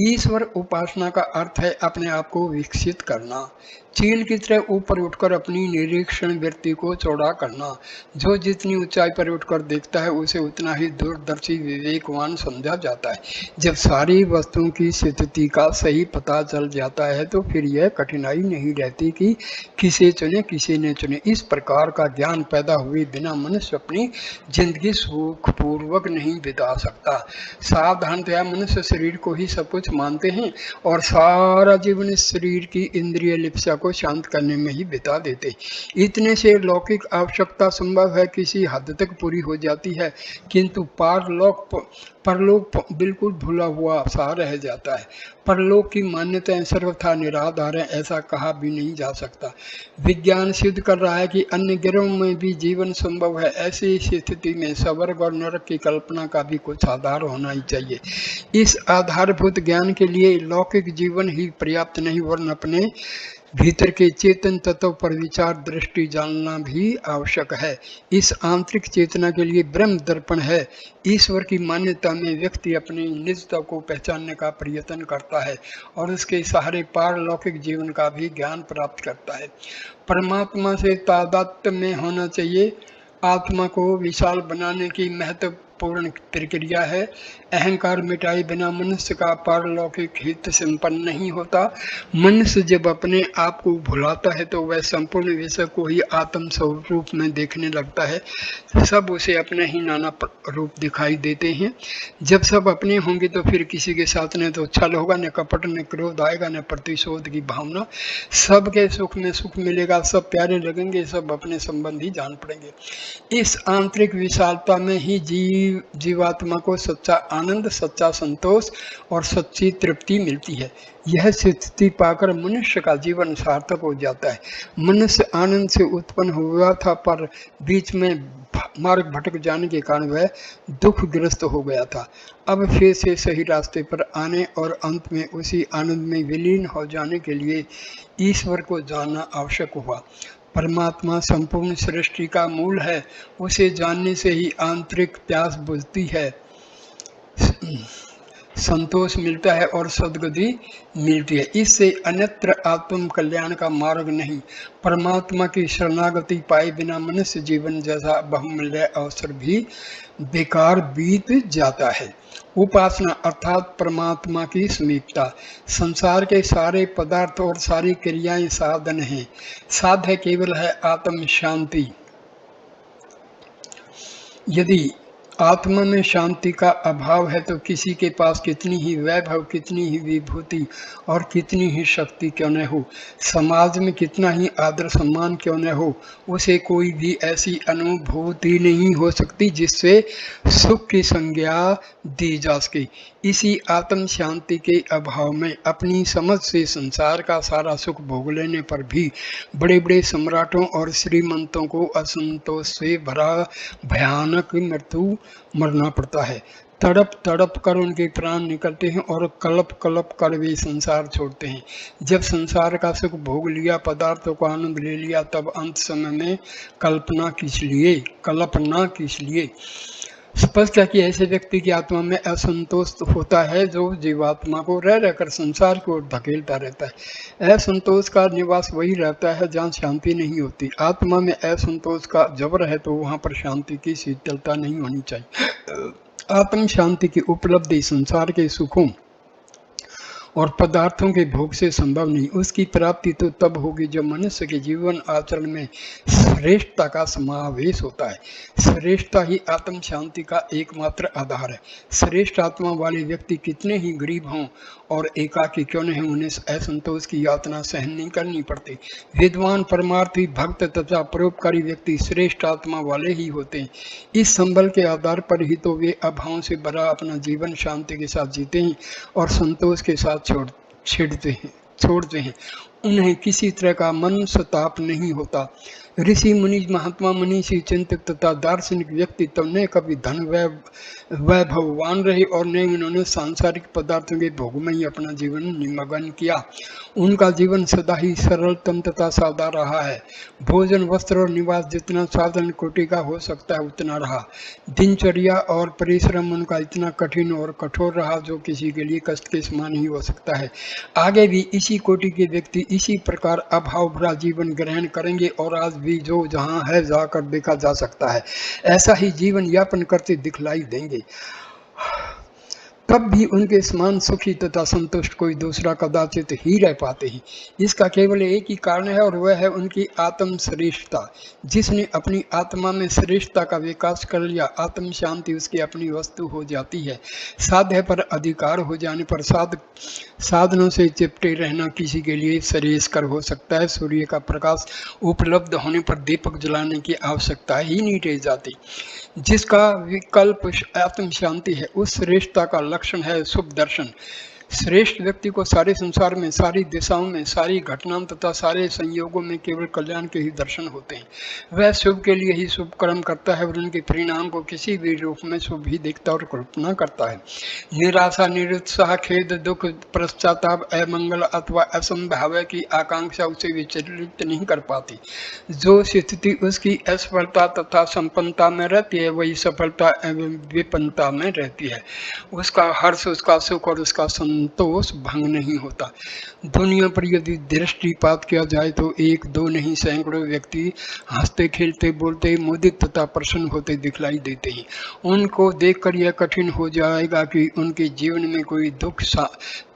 ईश्वर उपासना का अर्थ है अपने आप को विकसित करना, चील की तरह ऊपर उठकर अपनी निरीक्षण वृत्ति को चौड़ा करना। जो जितनी ऊंचाई पर उठकर देखता है उसे उतना ही दूरदर्शी विवेकवान समझा जाता है। जब सारी वस्तुओं की स्थिति का सही पता चल जाता है तो फिर यह कठिनाई नहीं रहती कि किसे चुने किसे न चुने। इस प्रकार का ज्ञान पैदा हुए बिना मनुष्य अपनी जिंदगी सुखपूर्वक नहीं बिता सकता। साधारणतया मनुष्य शरीर को ही सब कुछ मानते हैं और सारा जीवन इस शरीर की इंद्रिय लिप्सा को शांत करने में ही बिता देते। इतने से लौकिक आवश्यकता संभव है किसी हद तक पूरी हो जाती है, किंतु परलोक बिल्कुल भूला हुआ सा रह जाता है। परलोक की मान्यताएं सर्वथा निराधार है, ऐसा कहा भी नहीं जा सकता। विज्ञान सिद्ध कर रहा है कि अन्य ग्रहों में भी जीवन संभव है। ऐसी स्थिति में स्वर्ग और नरक की कल्पना का भी कुछ आधार होना ही चाहिए। इस आधारभूत ज्ञान के लिए लौकिक जीवन ही पर्याप्त नहीं, वरन अपने भीतर के चेतन तत्व पर विचार दृष्टि जानना भी आवश्यक है। इस आंतरिक चेतना के लिए ब्रह्म दर्पण है। ईश्वर की मान्यता में व्यक्ति अपनी निजता को पहचानने का प्रयत्न करता है और उसके सहारे पारलौकिक जीवन का भी ज्ञान प्राप्त करता है। परमात्मा से तादात्म्य में होना चाहिए। आत्मा को विशाल बनाने की महत्वपूर्ण प्रक्रिया है। अहंकार मिटाए बिना मनुष्य का पारलौकिक हित संपन्न नहीं होता। मनुष्य जब अपने आप को भुलाता है तो वह संपूर्ण विश्व को ही आत्म स्वरूप में देखने लगता है। सब उसे अपने ही नाना रूप दिखाई देते हैं। जब सब अपने होंगे तो फिर किसी के साथ न तो छल होगा, न कपट, न क्रोध आएगा, न प्रतिशोध की भावना। सबके सुख में सुख मिलेगा, सब प्यारे लगेंगे, सब अपने संबंध ही जान पड़ेंगे। इस आंतरिक विशालता में ही जीवात्मा को सच्चा आनंद, सच्चा संतोष और सच्ची तृप्ति मिलती है। यह स्थिति पाकर मनुष्य का जीवन सार्थक हो जाता है। मनुष्य आनंद से उत्पन्न हुआ था, पर बीच में मार्ग भटक जाने के कारण वह दुखग्रस्त हो गया था। अब फिर से सही रास्ते पर आने और अंत में उसी आनंद में विलीन हो जाने के लिए ईश्वर को जानना आवश्यक हुआ। परमात्मा संपूर्ण सृष्टि का मूल है। उसे जानने से ही आंतरिक प्यास बुझती है। संतोष मिलता है और सद्गति मिलती है। इससे अन्यत्र आत्म कल्याण का मार्ग नहीं। परमात्मा की शरणागति पाए बिना मनुष्य जीवन जैसा बहुमूल्य अवसर भी बेकार बीत जाता है। उपासना अर्थात परमात्मा की समीपता। संसार के सारे पदार्थ और सारी क्रियाएं साधन हैं, साध्य केवल है आत्म शांति। यदि आत्मा में शांति का अभाव है तो किसी के पास कितनी ही वैभव, कितनी ही विभूति और कितनी ही शक्ति क्यों न हो, समाज में कितना ही आदर सम्मान क्यों न हो, उसे कोई भी ऐसी अनुभूति नहीं हो सकती जिससे सुख की संज्ञा दी जा सके। इसी आत्म शांति के अभाव में अपनी समझ से संसार का सारा सुख भोग लेने पर भी बड़े बड़े सम्राटों और श्रीमंतों को असंतोष से भरा भयानक मृत्यु मरना पड़ता है। तड़प तड़प कर उनके प्राण निकलते हैं और कलप कलप कर वे संसार छोड़ते हैं। जब संसार का सुख भोग लिया, पदार्थों का आनंद ले लिया, तब अंत समय में कल्पना किस लिए। स्पष्ट है कि ऐसे व्यक्ति की आत्मा में असंतोष होता है जो जीवात्मा को रह रहकर संसार की ओर धकेलता रहता है। असंतोष का निवास वही रहता है जहाँ शांति नहीं होती। आत्मा में असंतोष का जबर है तो वहाँ पर शांति की शीतलता नहीं होनी चाहिए। आत्म शांति की उपलब्धि संसार के सुखों और पदार्थों के भोग से संभव नहीं। उसकी प्राप्ति तो तब होगी जब मनुष्य के जीवन आचरण में श्रेष्ठता का समावेश होता है। श्रेष्ठता ही आत्म शांति का एकमात्र आधार है। श्रेष्ठ आत्मा वाले व्यक्ति कितने ही गरीब हों और एकाकी क्यों नहीं, उन्हें असंतोष की यातना सहन नहीं करनी पड़ती। विद्वान, परमार्थी, भक्त तथा परोपकारी व्यक्ति श्रेष्ठ आत्मा वाले ही होते हैं। इस संबल के आधार पर ही तो वे अभावों से भरा अपना जीवन शांति के साथ जीते हैं और संतोष के साथ छोड़ते हैं। उन्हें किसी तरह का मन सताप नहीं होता। ऋषि मुनि, महात्मा, मनीषी, चिंतक तथा दार्शनिक व्यक्ति तो न कभी धन वैभववान रहे और न उन्होंने सांसारिक पदार्थों के भोग में ही अपना जीवन निमग्न किया। उनका जीवन सदा ही सरलतम तथा सादा रहा है। भोजन, वस्त्र और निवास जितना साधारण कोटि का हो सकता है उतना रहा। दिनचर्या और परिश्रम उनका इतना कठिन और कठोर रहा जो किसी के लिए कष्ट के समान ही हो सकता है। आगे भी इसी कोटि के व्यक्ति इसी प्रकार अभाव भरा जीवन ग्रहण करेंगे और आज भी जो जहां है जाकर देखा जा सकता है ऐसा ही जीवन यापन करते दिखलाई देंगे। तब भी उनके समान सुखी तथा संतुष्ट कोई दूसरा कदाचित ही रह पाते हैं। इसका केवल एक ही कारण है और वह है उनकी आत्म श्रेष्ठता। जिसने अपनी आत्मा में श्रेष्ठता का विकास कर लिया, आत्म शांति उसकी अपनी वस्तु हो जाती है। साध्य पर अधिकार हो जाने पर साधनों से चिपटे रहना किसी के लिए श्रेयस्कर हो सकता है। सूर्य का प्रकाश उपलब्ध होने पर दीपक जलाने की आवश्यकता ही नहीं रह जाती। जिसका विकल्प आत्म शांति है, उस श्रेष्ठता का लक्षण है शुभ दर्शन। श्रेष्ठ व्यक्ति को सारे संसार में, सारी दिशाओं में, सारी घटनाओं तथा सारे संयोगों में केवल कल्याण के ही दर्शन होते हैं। वह शुभ के लिए ही शुभ कर्म करता है और उनके परिणाम को किसी भी रूप में शुभ ही देखता और कल्पना करता है। निराशा, निरुत्साह, खेद, दुख, पश्चाताप, अमंगल अथवा असंभाव्य की आकांक्षा उसे विचलित नहीं कर पाती। जो स्थिति उसकी असफलता तथा संपन्नता में रहती है वही सफलता एवं विपन्नता में रहती है। उसका हर्ष, उसका सुख और उसका संतोष भंग नहीं होता। दुनिया पर यदि दृष्टिपात किया जाए तो एक दो नहीं सैकड़ों व्यक्ति हंसते, खेलते, बोलते, मुदित तथा प्रसन्न होते दिखलाई देते हैं। उनको देखकर यह कठिन हो जाएगा कि उनके जीवन में कोई दुख,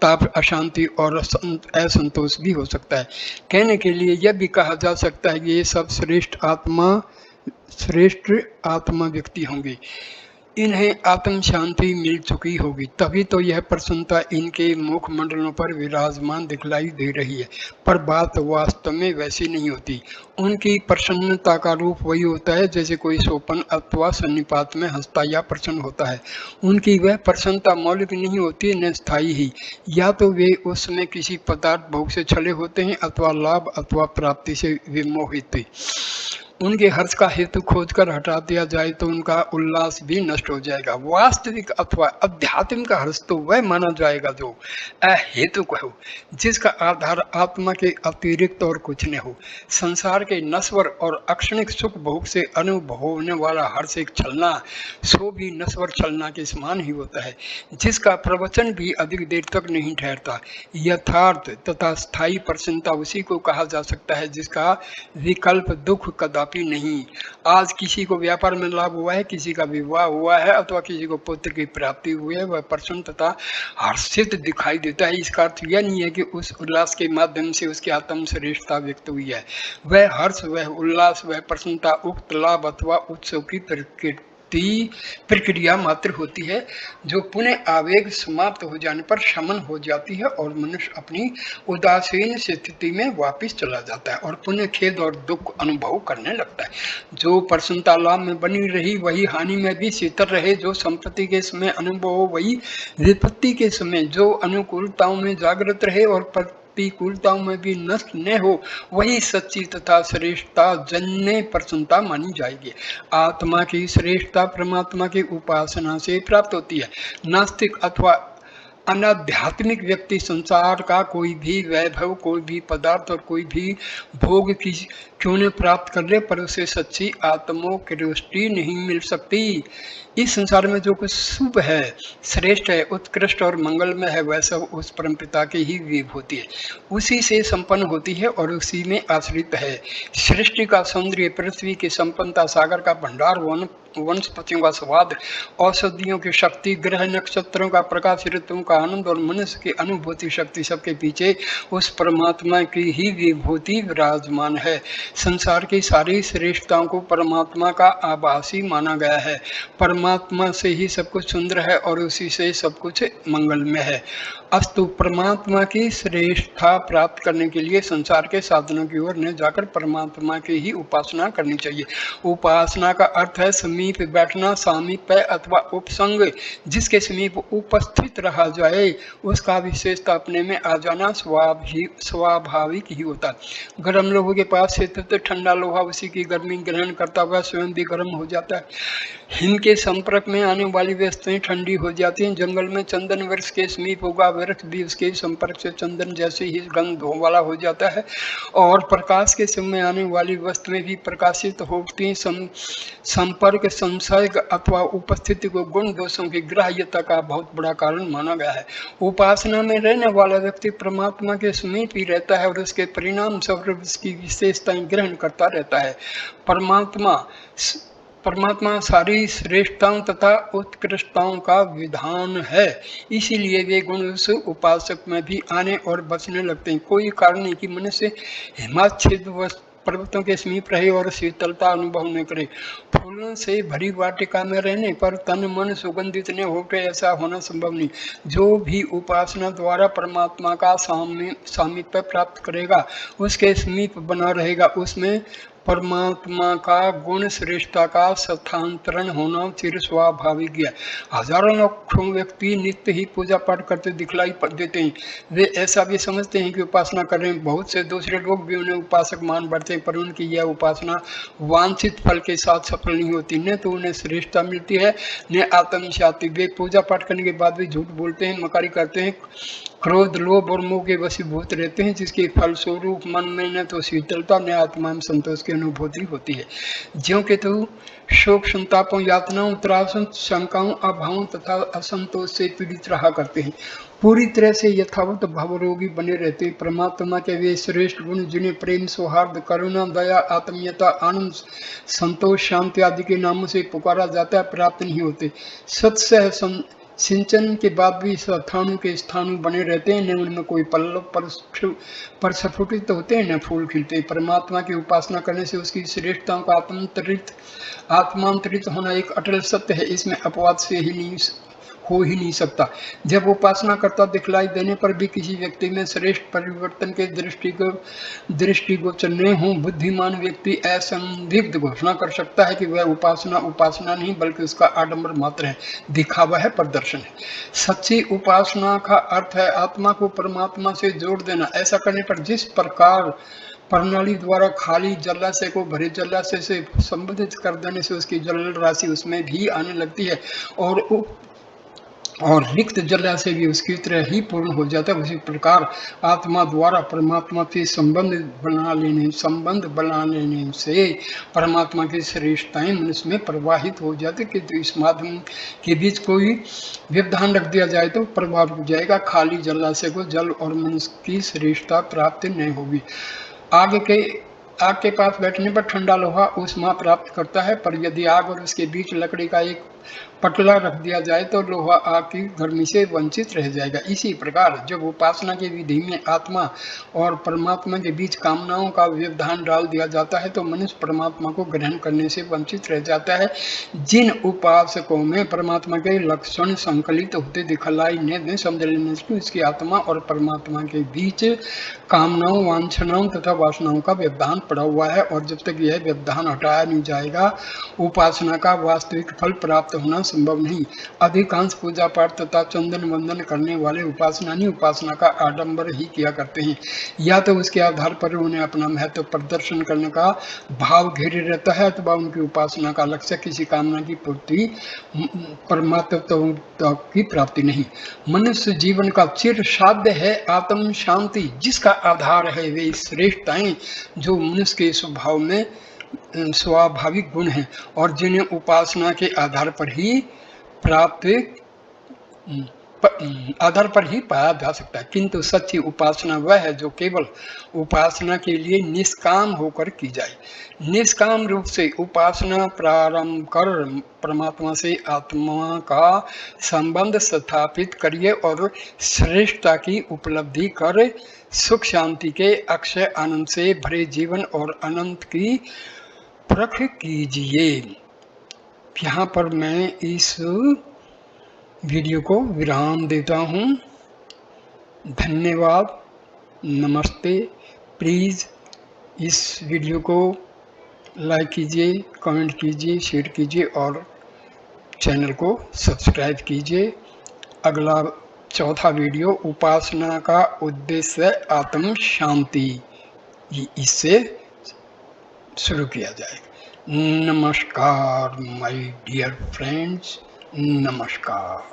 ताप, अशांति और असंतोष भी हो सकता है। कहने के लिए यह भी कहा जा सकता है कि ये सब श्रेष्ठ आत्मा व्यक्ति होंगे। इन्हें आत्म शांति मिल चुकी होगी, तभी तो यह प्रसन्नता इनके मुख मंडलों पर विराजमान दिखलाई दे रही है। पर बात वास्तव में वैसी नहीं होती। उनकी प्रसन्नता का रूप वही होता है जैसे कोई सोपन अथवा सन्निपात में हंसता या प्रसन्न होता है। उनकी वह प्रसन्नता मौलिक नहीं होती, न स्थायी ही। या तो वे उस समय किसी पदार्थ भोग से छले होते हैं अथवा लाभ अथवा प्राप्ति से विमोहित। उनके हर्ष का हेतु खोजकर हटा दिया जाए तो उनका उल्लास भी नष्ट हो जाएगा। वास्तविक अथवा आध्यात्मिक हर्ष तो वह माना जाएगा जो अहेतुक हो, जिसका आधार आत्मा के अतिरिक्त और कुछ न हो। संसार के नश्वर और अक्षणिक सुख भोग से अनुभव होने वाला हर्ष एक छलना, सो भी नश्वर छलना के समान ही होता है, जिसका प्रवचन भी अधिक देर तक नहीं ठहरता। यथार्थ तथा स्थायी प्रसन्नता उसी को कहा जा सकता है जिसका विकल्प दुख कदापि नहीं। आज किसी को व्यापार में लाभ हुआ है, किसी का विवाह हुआ है अथवा किसी को पुत्र की प्राप्ति हुई है, वह प्रसन्न तथा हर्षित दिखाई देता है। इसका अर्थ यह नहीं है कि उस उल्लास के माध्यम से उसकी आत्म श्रेष्ठता व्यक्त हुई है। वह हर्ष, वह उल्लास, वह प्रसन्नता उक्त लाभ अथवा उत्सव की प्रक्रिया मात्र होती है, जो पुनः आवेग समाप्त हो जाने पर शमन हो जाती है और मनुष्य अपनी उदासीन स्थिति में वापस चला जाता है और पुनः खेद और दुख अनुभव करने लगता है। जो प्रसन्नता लाभ में बनी रही वही हानि में भी शीतल रहे, जो संपत्ति के समय अनुभव हो वही विपत्ति के समय, जो अनुकूलताओं में जागृत रहे और प्रतिकूलताओं में भी नष्ट न हो, वही सच्ची तथा श्रेष्ठता जन्य प्रसन्नता मानी जाएगी। आत्मा की श्रेष्ठता परमात्मा की उपासना से प्राप्त होती है। नास्तिक अथवा अनाध्यात्मिक व्यक्ति संसार का कोई भी वैभव, कोई भी पदार्थ और कोई भी भोग की क्यों न प्राप्त कर ले, पर उसे सच्ची आत्मोकृष्टि नहीं मिल सकती। इस संसार में जो कुछ शुभ है, श्रेष्ठ है, उत्कृष्ट और मंगलमय है, वह सब उस परमपिता की ही विभूति है, उसी से संपन्न होती है और उसी में आश्रित है। सृष्टि का सौंदर्य, पृथ्वी की संपन्नता, सागर का भंडार, वनस्पतियों का स्वाद, औषधियों की शक्ति, ग्रह नक्षत्रों का प्रकाश, ऋतुओं का आनंद और मनुष्य की अनुभूति शक्ति, सबके पीछे उस परमात्मा की ही विभूति विराजमान है। संसार की सारी श्रेष्ठताओं को परमात्मा का आभासी माना गया है। परमात्मा से ही सब कुछ सुंदर है और उसी से सब कुछ मंगलमय है। अस्तु, परमात्मा की श्रेष्ठता प्राप्त करने के लिए संसार के साधनों की ओर न जाकर परमात्मा की ही उपासना करनी चाहिए। उपासना का अर्थ है समीप बैठना, सामीप्य अथवा उपसंग। जिसके समीप उपस्थित रहा जाए उसका विशेषता अपने में आ जाना स्वाभाविक ही होता है। गर्म लोगों के पास से तो ठंडा लोहा उसी की गर्मी ग्रहण करता हुआ स्वयं भी गर्म हो जाता है। हिम के संपर्क में आने वाली वस्तुएं ठंडी हो जाती हैं। जंगल में चंदन वृक्ष के समीप होगा वृक्ष भी उसके संपर्क से चंदन जैसे ही गंध वाला हो जाता है। और प्रकाश के समय आने वाली वस्तुएं भी प्रकाशित होती हैं। संपर्क, संसर्ग अथवा उपस्थिति को गुण दोषों की ग्राह्यता का बहुत बड़ा कारण माना गया है। उपासना में रहने वाला व्यक्ति परमात्मा के समीप ही रहता है और उसके परिणाम स्वरूप उसकी विशेषताएं ग्रहण करता रहता है। परमात्मा सारी श्रेष्ठताओं तथा उत्कृष्टताओं का विधान है, इसीलिए वे गुण उस उपासक में भी आने और बसने लगते हैं। कोई कारण नहीं कि मनुष्य हिमाच्छेद पर्वतों के समीप रहे और शीतलता अनुभव न करे। फूलों से भरी वाटिका में रहने पर तन मन सुगंधित न होकर ऐसा होना संभव नहीं। जो भी उपासना द्वारा परमात्मा का सामीप्य प्राप्त करेगा, उसके समीप बना रहेगा, उसमें परमात्मा का गुण श्रेष्ठता का स्थानांतरण होना चिर स्वाभाविक है। हजारों लाखों व्यक्ति नित्य ही पूजा पाठ करते दिखलाई देते हैं। वे ऐसा भी समझते हैं कि उपासना कर रहे हैं। बहुत से दूसरे लोग भी उन्हें उपासक मान बैठते हैं, पर उनकी यह उपासना वांछित फल के साथ सफल नहीं होती। न तो उन्हें श्रेष्ठता मिलती है न आत्मशांति। वे पूजा पाठ करने के बाद भी झूठ बोलते हैं, मकारी करते हैं, क्रोध, लोभ और मोह के वशीभूत रहते हैं, जिसके फलस्वरूप मन में न तो शीतलता न आत्मा में संतोष की अनुभूति होती है। ज्यों के तो शोक, संतापों, यातनाओं, त्रासों, शंकाओं, अभावों तथा असंतोष से पीड़ित रहा करते हैं, पूरी तरह से यथावत भावरोगी बने रहते हैं। परमात्मा के वे श्रेष्ठ गुण जिन्हें प्रेम, सौहार्द, करुणा, दया, आत्मीयता, आनंद, संतोष, शांति आदि के नामों से पुकारा जाता है, प्राप्त नहीं होते। सत्सह सिंचन के बाद भी स्थानों के स्थान बने रहते हैं, न उनमें कोई पल्लव प्रस्फुटित होते हैं न फूल खिलते। परमात्मा की उपासना करने से उसकी श्रेष्ठताओं का आत्मांतरित होना एक अटल सत्य है, इसमें अपवाद से हो ही नहीं सकता। जब उपासना करता दिखलाई देने पर भी किसी व्यक्ति में श्रेष्ठ परिवर्तन के दृष्टिगोचर न हो, बुद्धिमान व्यक्ति असंदिग्ध घोषणा कर सकता है कि वह उपासना नहीं बल्कि उसका आडंबर मात्र है, दिखावा है, प्रदर्शन है। सच्ची उपासना का अर्थ है आत्मा को परमात्मा से जोड़ देना। ऐसा करने पर जिस प्रकार प्रणाली द्वारा खाली जलाशय को भरे जलाशय से संबोधित कर देने से उसकी जल राशि उसमें भी आने लगती है और रिक्त जलाशय भी उसकी तरह ही पूर्ण हो जाता है। उसी प्रकार आत्मा द्वारा परमात्मा से संबंध बना लेने से परमात्मा की श्रेष्ठताएं मनुष्य में प्रवाहित हो जाती, किंतु इस माध्यम के बीच कोई व्यवधान रख दिया जाए तो प्रभाव हो जाएगा, खाली जलाशय को जल और मनुष्य की श्रेष्ठता प्राप्त नहीं होगी। आग के पास बैठने पर ठंडा लोहा ऊष्मा प्राप्त करता है, पर यदि आग और उसके बीच लकड़ी का एक पटला रख दिया जाए तो लोहा आग की गर्मी से वंचित रह जाएगा। इसी प्रकार जब उपासना की विधि में आत्मा और परमात्मा के बीच कामनाओं का व्यवधान डाल दिया जाता है तो मनुष्य परमात्मा को ग्रहण करने से वंचित रह जाता है। जिन उपासकों में परमात्मा के लक्षण संकलित होते दिखलाई ने समझ लेने से इसकी आत्मा और परमात्मा के बीच कामनाओं, वांछनाओं तथा वासनाओं का व्यवधान पड़ा हुआ है, और जब तक यह व्यवधान हटाया नहीं जाएगा उपासना का वास्तविक फल प्राप्त होना संभव नहीं। अधिकांश पूजा पाठ तथा चंदन वंदन करने वाले उपासना का आडंबर ही किया करते हैं, या तो उसके आधार पर उन्हें अपना महत्व प्रदर्शन करने का भाव घेरे रहता है, अथवा उनकी उपासना का लक्ष्य किसी कामना की पूर्ति, परमात्म की प्राप्ति नहीं। मनुष्य जीवन का चिर साध्य है आत्म शांति, जिसका आधार है वे श्रेष्ठताएं जो मनुष्य के स्वभाव में स्वाभाविक गुण हैं और जिन्हें उपासना के आधार पर ही पाया जा सकता है। किंतु सच्ची उपासना वह है जो केवल उपासना के लिए निष्काम होकर की जाए। निष्काम रूप से उपासना प्रारंभ कर परमात्मा से आत्मा का संबंध स्थापित करिए और श्रेष्ठता की उपलब्धि कर सुख शांति के अक्षय आनंद से भरे जीवन और अनंत की परख कीजिए। यहाँ पर मैं इस वीडियो को विराम देता हूँ। धन्यवाद, नमस्ते। प्लीज़ इस वीडियो को लाइक कीजिए, कमेंट कीजिए, शेयर कीजिए और चैनल को सब्सक्राइब कीजिए। अगला चौथा वीडियो उपासना का उद्देश्य आत्म शांति, इससे शुरू किया जाएगा। नमस्कार माय डियर फ्रेंड्स, नमस्कार।